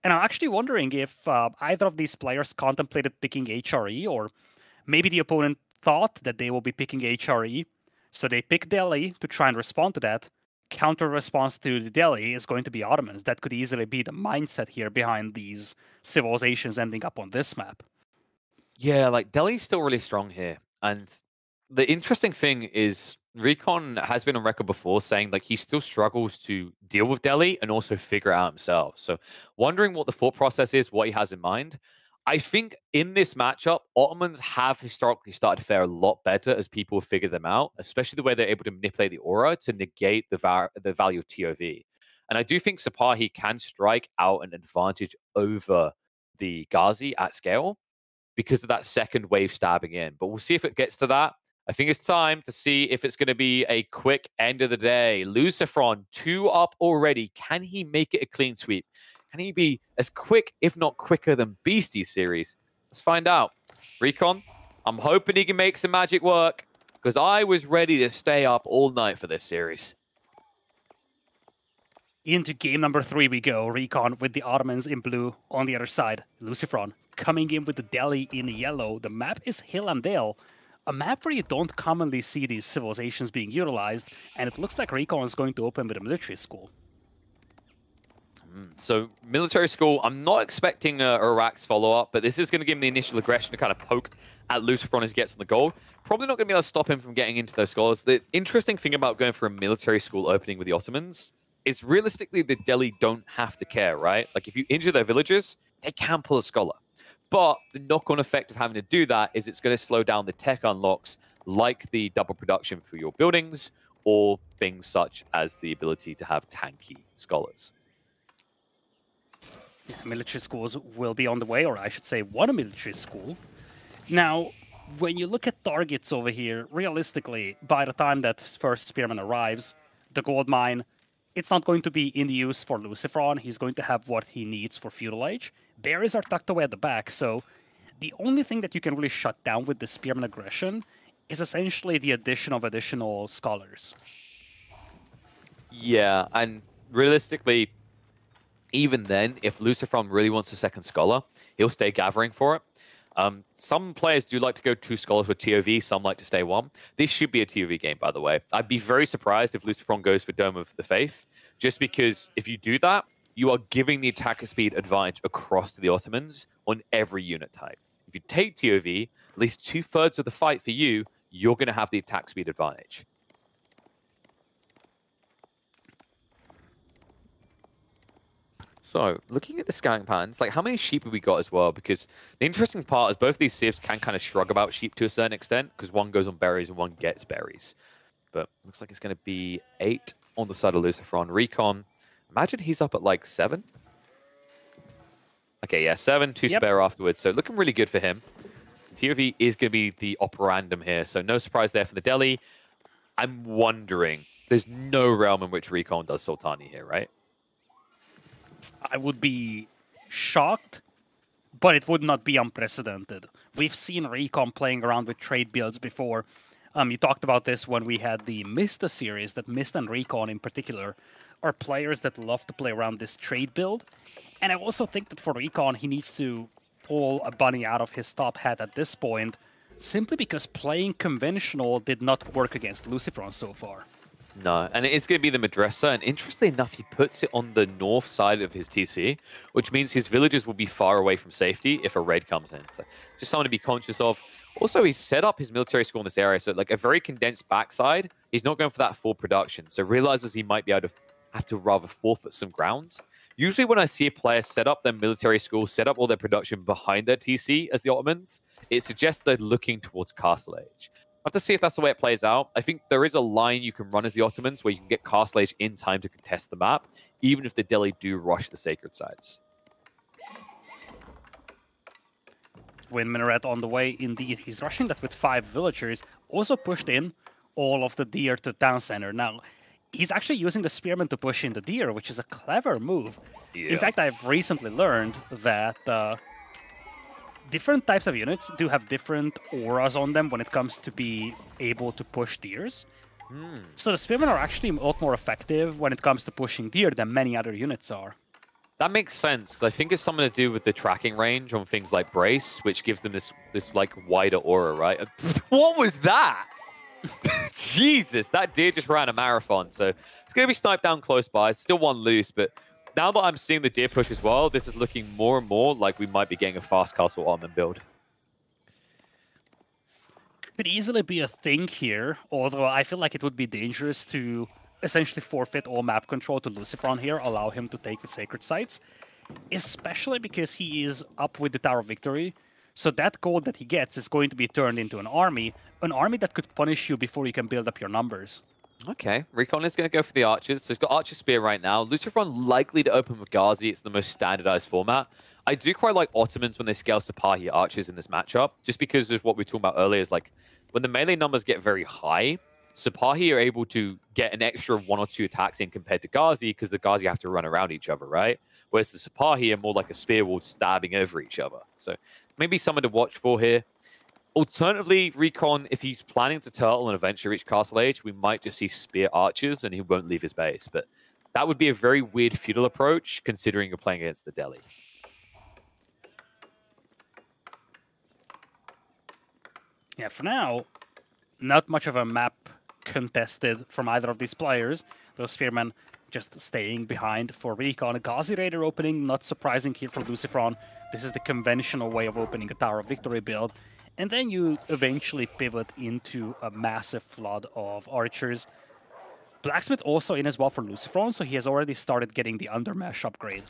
And I'm actually wondering if either of these players contemplated picking HRE, or maybe the opponent thought that they will be picking HRE. So they pick Delhi to try and respond to that. Counter response to the Delhi is going to be Ottomans. That could easily be the mindset here behind these civilizations ending up on this map. Yeah, like Delhi's still really strong here. And the interesting thing is RecoN has been on record before saying like he still struggles to deal with Delhi and also figure it out himself. So wondering what the thought process is, what he has in mind. I think in this matchup, Ottomans have historically started to fare a lot better as people figure them out, especially the way they're able to manipulate the aura to negate the value of TOV. And I do think Sapahi can strike out an advantage over the Ghazi at scale because of that second wave stabbing in. But we'll see if it gets to that. I think it's time to see if it's going to be a quick end of the day. LucifroN, 2 up already. Can he make it a clean sweep? Can he be as quick, if not quicker, than Beastie series? Let's find out. RecoN, I'm hoping he can make some magic work because I was ready to stay up all night for this series. Into game number 3 we go. RecoN with the Ottomans in blue on the other side. LucifroN coming in with the Delhi in yellow. The map is Hill and Dale, a map where you don't commonly see these civilizations being utilized, and it looks like RecoN is going to open with a military school. So military school, I'm not expecting Iraq's follow-up, but this is going to give him the initial aggression to kind of poke at LucifroN as he gets on the gold. Probably not going to be able to stop him from getting into those scholars. The interesting thing about going for a military school opening with the Ottomans is realistically the Delhi don't have to care, right? Like if you injure their villagers, they can pull a scholar. But the knock-on effect of having to do that is it's going to slow down the tech unlocks like the double production for your buildings or things such as the ability to have tanky scholars. Yeah, military schools will be on the way, or I should say one military school. Now, when you look at targets over here, realistically, by the time that first spearman arrives, the gold mine, it's not going to be in use for LucifroN. He's going to have what he needs for Feudal Age. Berries are tucked away at the back, so the only thing that you can really shut down with the spearman aggression is essentially the addition of additional scholars. Yeah, and realistically, even then, if LucifroN really wants a second scholar, he'll stay gathering for it. Some players do like to go 2 scholars with TOV, some like to stay 1. This should be a TOV game, by the way. I'd be very surprised if LucifroN goes for Dome of the Faith, just because if you do that, you are giving the attacker speed advantage across to the Ottomans on every unit type. If you take TOV, at least 2/3 of the fight for you, you're going to have the attack speed advantage. So, looking at the scouting patterns, like how many sheep have we got as well? Because the interesting part is both of these civs can kind of shrug about sheep to a certain extent, because one goes on berries and one gets berries. But looks like it's going to be 8 on the side of LucifroN. RecoN, imagine he's up at like 7. Okay, yeah, 7, 2 spare afterwards. So looking really good for him. TOV is going to be the operandum here, so no surprise there for the Deli. I'm wondering, there's no realm in which RecoN does Sultani here, right? I would be shocked, but it would not be unprecedented. We've seen RecoN playing around with trade builds before. You talked about this when we had the Mista series, that Mista and RecoN in particular are players that love to play around this trade build. And I also think that for RecoN, he needs to pull a bunny out of his top hat at this point, simply because playing conventional did not work against LucifroN so far. No, and it is going to be the Madrasa, and interestingly enough, he puts it on the north side of his TC, which means his villagers will be far away from safety if a raid comes in. So just something to be conscious of. Also, he's set up his military school in this area, so like a very condensed backside. He's not going for that full production, so realizes he might be able to have to rather forfeit some grounds. Usually when I see a player set up their military school, set up all their production behind their TC as the Ottomans, it suggests they're looking towards Castle Age. I have to see if that's the way it plays out. I think there is a line you can run as the Ottomans where you can get Castle Age in time to contest the map, even if the Delhi do rush the sacred sites. Wind Minaret on the way, indeed. He's rushing that with 5 villagers. Also pushed in all of the deer to the town center. Now, he's actually using the spearmen to push in the deer, which is a clever move. Yeah. In fact, I've recently learned that different types of units do have different auras on them when it comes to be able to push deers. So the spearmen are actually a lot more effective when it comes to pushing deer than many other units are. That makes sense, because I think it's something to do with the tracking range on things like Brace, which gives them this like wider aura, right? What was that? Jesus, that deer just ran a marathon, so it's going to be sniped down close by. It's still one loose, but now that I'm seeing the deer push as well, this is looking more and more like we might be getting a fast castle Ottoman build. Could easily be a thing here, although I feel like it would be dangerous to essentially forfeit all map control to LucifroN here, allow him to take the sacred sites, especially because he is up with the Tower of Victory. So that gold that he gets is going to be turned into an army that could punish you before you can build up your numbers. Okay, RecoN is going to go for the archers. So he's got Archer Spear right now. LucifroN likely to open with Ghazi. It's the most standardized format. I do quite like Ottomans when they scale Sipahi archers in this matchup, just because of what we were talking about earlier, is like when the melee numbers get very high, Sipahi are able to get an extra 1 or 2 attacks in compared to Ghazi, because the Ghazi have to run around each other, right? Whereas the Sipahi are more like a spear wall stabbing over each other. So maybe someone to watch for here. Alternatively, RecoN, if he's planning to turtle and eventually reach Castle Age, we might just see spear archers and he won't leave his base. But that would be a very weird feudal approach, considering you're playing against the Delhi. Yeah, for now, not much of a map contested from either of these players. Those spearmen just staying behind for RecoN. A Ghazi Raider opening, not surprising here for LucifroN. This is the conventional way of opening a Tower of Victory build. And then you eventually pivot into a massive flood of archers. Blacksmith also in as well for LucifroN, so he has already started getting the Undermesh upgrade.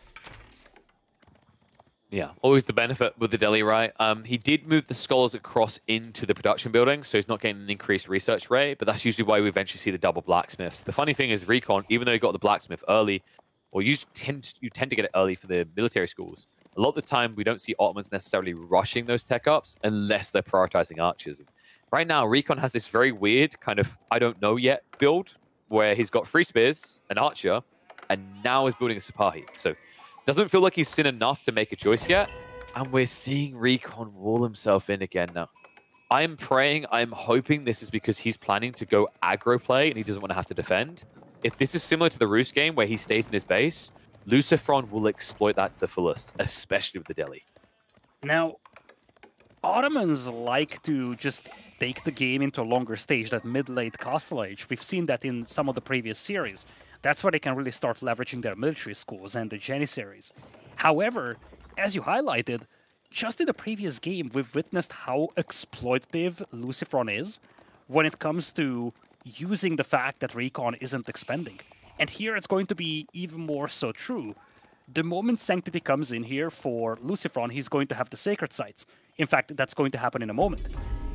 Yeah, always the benefit with the Delhi, right? He did move the scholars across into the production building, so he's not getting an increased research rate, but that's usually why we eventually see the double blacksmiths. The funny thing is RecoN, even though he got the blacksmith early, or you tend to get it early for the military schools, a lot of the time we don't see Ottomans necessarily rushing those tech ups unless they're prioritizing archers. Right now, RecoN has this very weird kind of I don't know yet build, where he's got 3 spears, an archer, and now is building a Sipahi. So doesn't feel like he's seen enough to make a choice yet. And we're seeing RecoN wall himself in again now. I'm praying, I'm hoping this is because he's planning to go aggro play and he doesn't want to have to defend. If this is similar to the Roost game where he stays in his base, LucifroN will exploit that to the fullest, especially with the Delhi. Now, Ottomans like to just take the game into a longer stage, that mid-late Castle Age. We've seen that in some of the previous series. That's where they can really start leveraging their military schools and the Janissaries. However, as you highlighted, just in the previous game, we've witnessed how exploitative LucifroN is when it comes to using the fact that RecoN isn't expending. And here it's going to be even more so true. The moment Sanctity comes in here for LucifroN, he's going to have the sacred sites. In fact, that's going to happen in a moment.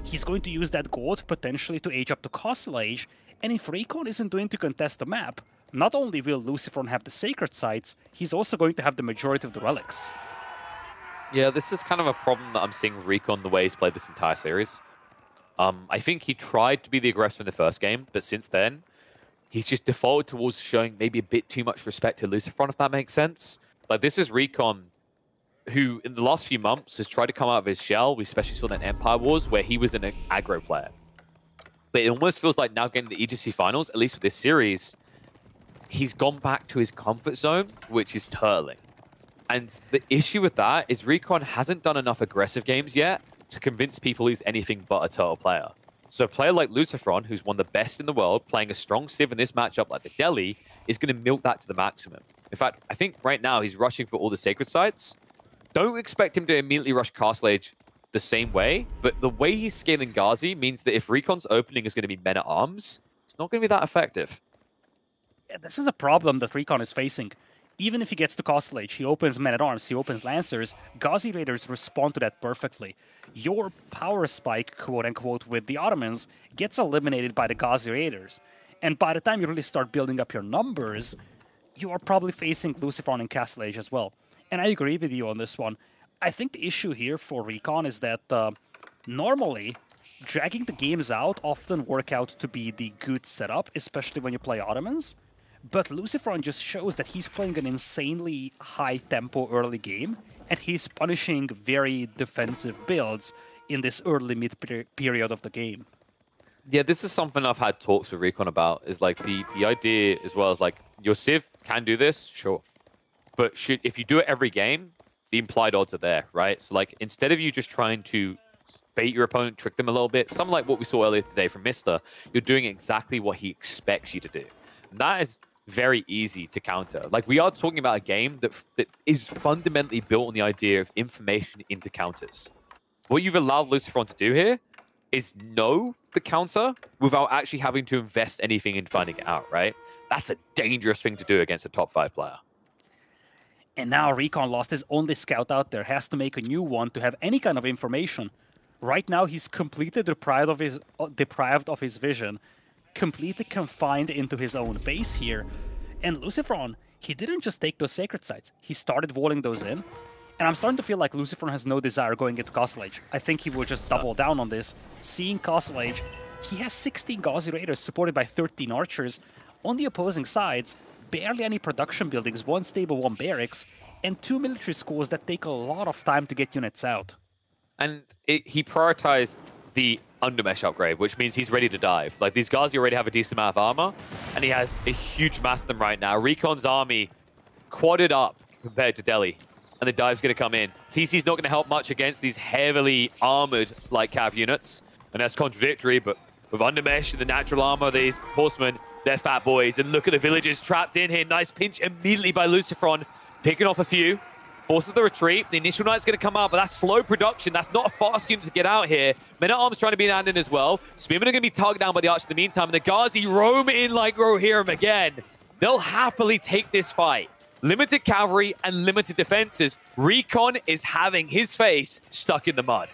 He's going to use that gold potentially to age up to Castle Age, and if RecoN isn't going to contest the map, not only will LucifroN have the sacred sites, he's also going to have the majority of the relics. Yeah, this is kind of a problem that I'm seeing with RecoN the way he's played this entire series. I think he tried to be the aggressor in the first game, but since then, he's just defaulted towards showing maybe a bit too much respect to LucifroN, if that makes sense. Like, this is RecoN, who in the last few months has tried to come out of his shell. We especially saw that in Empire Wars, where he was an aggro player. But it almost feels like now getting the EGC finals, at least with this series, he's gone back to his comfort zone, which is turtling. And the issue with that is RecoN hasn't done enough aggressive games yet to convince people he's anything but a turtle player. So a player like LucifroN, who's one of the best in the world, playing a strong Civ in this matchup like the Delhi, is going to milk that to the maximum. In fact, I think right now he's rushing for all the sacred sites. Don't expect him to immediately rush Castle Age the same way, but the way he's scaling Ghazi means that if RecoN's opening is going to be Men-at-Arms, it's not going to be that effective. Yeah, this is a problem that RecoN is facing. Even if he gets to Castle Age, he opens Men-at-Arms, he opens Lancers, Ghazi Raiders respond to that perfectly. Your power spike, quote-unquote, with the Ottomans gets eliminated by the Ghazi Raiders. And by the time you really start building up your numbers, you are probably facing LucifroN and Castle Age as well. And I agree with you on this one. I think the issue here for RecoN is that normally, dragging the games out often work out to be the good setup, especially when you play Ottomans. But LucifroN just shows that he's playing an insanely high-tempo early game, and he's punishing very defensive builds in this early mid-period of the game. Yeah, this is something I've had talks with RecoN about, is like the idea as well as like, your Civ can do this, sure. But if you do it every game, the implied odds are there, right? So like, instead of you just trying to bait your opponent, trick them a little bit, something like what we saw earlier today from Mister, you're doing exactly what he expects you to do. And that is very easy to counter. Like, we are talking about a game that is fundamentally built on the idea of information into counters. What you've allowed LucifroN to do here is know the counter without actually having to invest anything in finding it out, right? That's a dangerous thing to do against a top 5 player. And now RecoN lost his only scout out there, has to make a new one to have any kind of information. Right now, he's completely deprived of his vision, completely confined into his own base here. And LucifroN, he didn't just take those sacred sites, he started walling those in. And I'm starting to feel like LucifroN has no desire going into Castle Age. I think he will just double down on this. Seeing Castle Age, he has 16 Ghazi Raiders supported by 13 archers. On the opposing sides, barely any production buildings, 1 stable, 1 barracks, and 2 military schools that take a lot of time to get units out. And he prioritized the undermesh upgrade, which means he's ready to dive. Like, these Ghazi already have a decent amount of armor, and he has a huge mass of them right now. RecoN's army quadded up compared to Delhi, and the dive's going to come in. TC's not going to help much against these heavily armored like cav units, and that's contradictory, but with undermesh and the natural armor, these horsemen, they're fat boys. And look at the villagers trapped in here. Nice pinch immediately by LucifroN, picking off a few. Forces the retreat. The initial knight's going to come out, but that's slow production. That's not a fast unit to get out here. Men-at-Arms trying to be landed as well. Spearmen are going to be targeted down by the archer in the meantime. And the Ghazi roam in like Rohirrim again. They'll happily take this fight. Limited cavalry and limited defenses. RecoN is having his face stuck in the mud.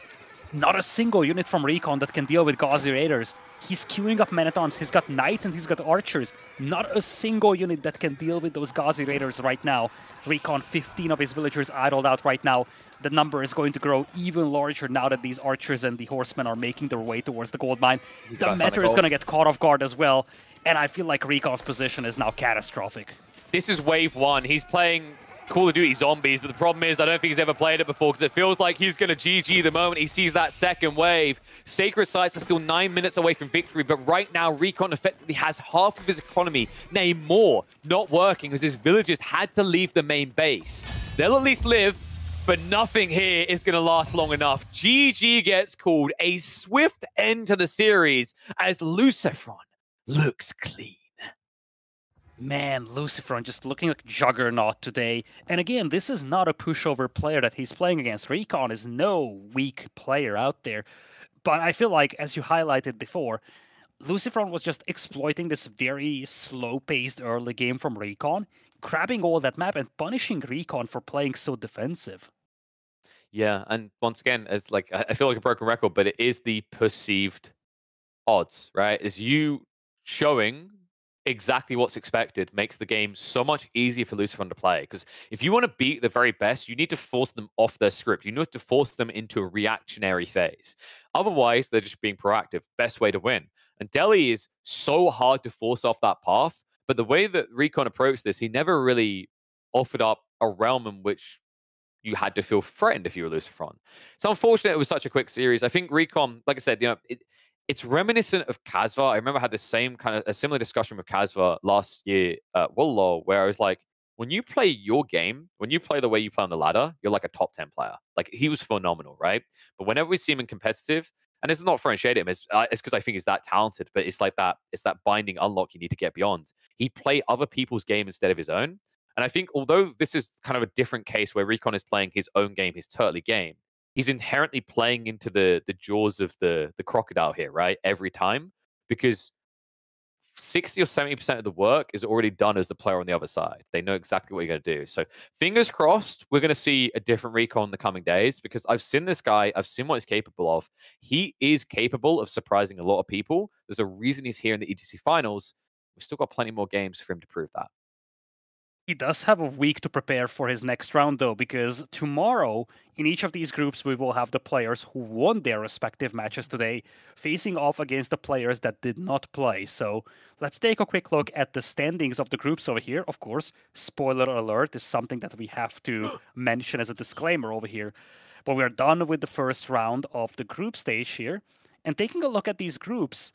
Not a single unit from RecoN that can deal with Ghazi Raiders. He's queuing up Men-at-Arms, he's got Knights and he's got Archers. Not a single unit that can deal with those Ghazi Raiders right now. RecoN, 15 of his villagers idled out right now. The number is going to grow even larger now that these Archers and the Horsemen are making their way towards the gold mine. The meta is going to get caught off guard as well. And I feel like RecoN's position is now catastrophic. This is wave 1. He's playing Call of Duty Zombies, but the problem is I don't think he's ever played it before because it feels like he's going to GG the moment he sees that second wave. Sacred Sites are still 9 minutes away from victory, but right now RecoN effectively has half of his economy, nay more, not working because his villagers had to leave the main base. They'll at least live, but nothing here is going to last long enough. GG gets called. A swift end to the series as LucifroN looks clean. Man, LucifroN just looking like juggernaut today. And again, this is not a pushover player that he's playing against. RecoN is no weak player out there. But I feel like, as you highlighted before, LucifroN was just exploiting this very slow-paced early game from RecoN, grabbing all that map and punishing RecoN for playing so defensive. Yeah, and once again, it's like I feel like a broken record, but it is the perceived odds, right? Is you showing exactly what's expected makes the game so much easier for LucifroN to play. Because if you want to beat the very best, you need to force them off their script. You need to force them into a reactionary phase. Otherwise, they're just being proactive. Best way to win. And Delhi is so hard to force off that path. But the way that RecoN approached this, he never really offered up a realm in which you had to feel threatened if you were LucifroN. So unfortunate it was such a quick series. I think RecoN, like I said, it's reminiscent of Casva. I remember I had the same kind of a similar discussion with Casva last year at Wallalow, where I was like, when you play your game, when you play the way you play on the ladder, you're like a top 10 player. Like he was phenomenal, right? But whenever we see him in competitive, and it's not throwing shade at him, it's because I think he's that talented, but it's that binding unlock you need to get beyond. He play other people's game instead of his own. And I think although this is kind of a different case where RecoN is playing his own game, his turtly game, he's inherently playing into the jaws of the crocodile here, right? Every time. Because 60 or 70% of the work is already done as the player on the other side. They know exactly what you're going to do. So fingers crossed, we're going to see a different RecoN in the coming days because I've seen this guy. I've seen what he's capable of. He is capable of surprising a lot of people. There's a reason he's here in the EGC finals. We've still got plenty more games for him to prove that. He does have a week to prepare for his next round, though, because tomorrow, in each of these groups, we will have the players who won their respective matches today facing off against the players that did not play. So let's take a quick look at the standings of the groups over here. Of course, spoiler alert is something that we have to mention as a disclaimer over here. But we're done with the first round of the group stage here. And taking a look at these groups,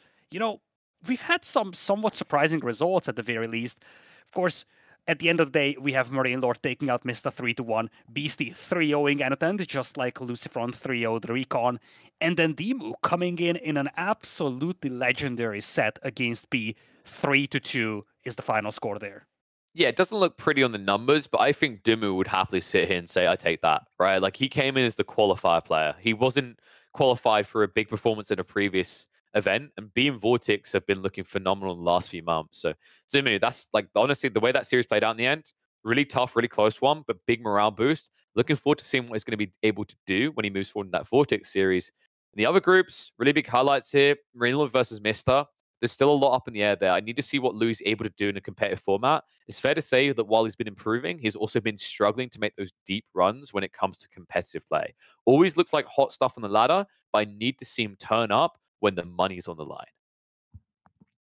we've had some somewhat surprising results at the very least. Of course, at the end of the day, we have Marine Lord taking out Mista 3-1, Beastie 3-0ing Anotend, just like LucifroN 3-0'd RecoN, and then Demu coming in an absolutely legendary set against B. 3-2 is the final score there. Yeah, it doesn't look pretty on the numbers, but I think Dimu would happily sit here and say, I take that, right? Like he came in as the qualifier player. He wasn't qualified for a big performance in a previous event, and B and Vortex have been looking phenomenal in the last few months. So Dimu, that's like honestly the way that series played out in the end, really tough, really close one, but big morale boost. Looking forward to seeing what he's going to be able to do when he moves forward in that Vortex series. In the other groups, really big highlights here. Marine versus Mister. There's still a lot up in the air there. I need to see what Lou's able to do in a competitive format. It's fair to say that while he's been improving, he's also been struggling to make those deep runs when it comes to competitive play. Always looks like hot stuff on the ladder, but I need to see him turn up when the money's on the line.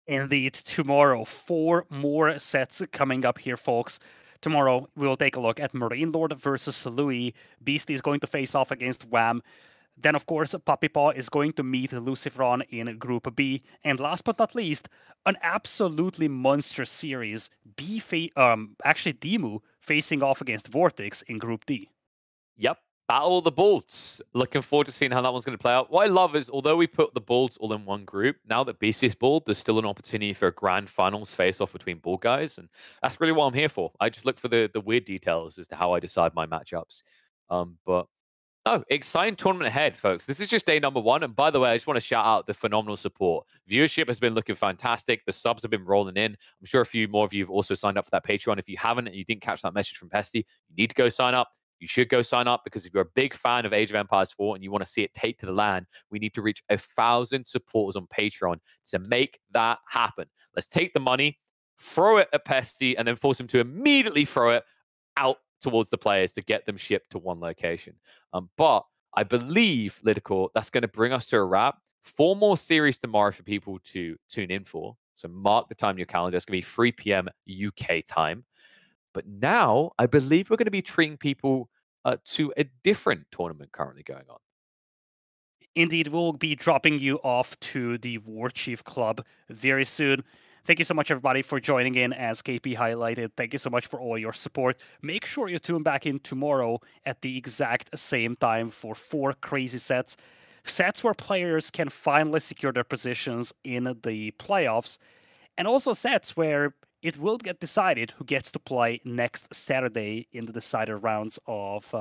Indeed, tomorrow, 4 more sets coming up here, folks. Tomorrow, we will take a look at Marine Lord versus Louis. Beastie is going to face off against Wham. Then, of course, Puppy Paw is going to meet LucifroN in Group B. And last but not least, an absolutely monstrous series. Actually, Demu facing off against Vortex in Group D. Yep. Battle of the Bolts. Looking forward to seeing how that one's going to play out. What I love is, although we put the Bolts all in one group, now that BC's balled, there's still an opportunity for a grand finals face-off between ball guys. And that's really what I'm here for. I just look for the weird details as to how I decide my matchups. But no, exciting tournament ahead, folks. This is just day number 1. And by the way, I just want to shout out the phenomenal support. Viewership has been looking fantastic. The subs have been rolling in. I'm sure a few more of you have also signed up for that Patreon. If you haven't and you didn't catch that message from Pesty, you need to go sign up. You should go sign up because if you're a big fan of Age of Empires 4 and you want to see it take to the land, we need to reach 1,000 supporters on Patreon to make that happen. Let's take the money, throw it at Pesty, and then force him to immediately throw it out towards the players to get them shipped to one location. But I believe, LidaKor, that's going to bring us to a wrap. 4 more series tomorrow for people to tune in for. So mark the time in your calendar. It's going to be 3 p.m. UK time. But now I believe we're going to be treating people to a different tournament currently going on. Indeed, we'll be dropping you off to the War Chief Club very soon. Thank you so much, everybody, for joining in, as KP highlighted. Thank you so much for all your support. Make sure you tune back in tomorrow at the exact same time for 4 crazy sets. Sets where players can finally secure their positions in the playoffs. And also sets where it will get decided who gets to play next Saturday in the decider rounds of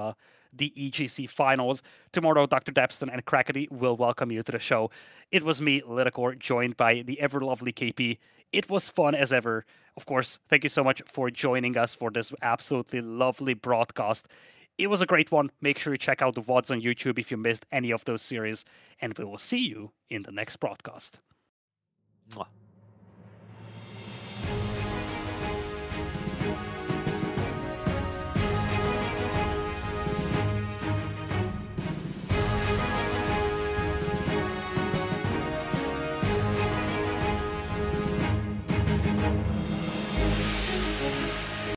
the EGC finals. Tomorrow, Dr. Depston and Crackety will welcome you to the show. It was me, LidaKor, joined by the ever-lovely KP. It was fun as ever. Of course, thank you so much for joining us for this absolutely lovely broadcast. It was a great one. Make sure you check out the VODs on YouTube if you missed any of those series. And we will see you in the next broadcast. Mwah.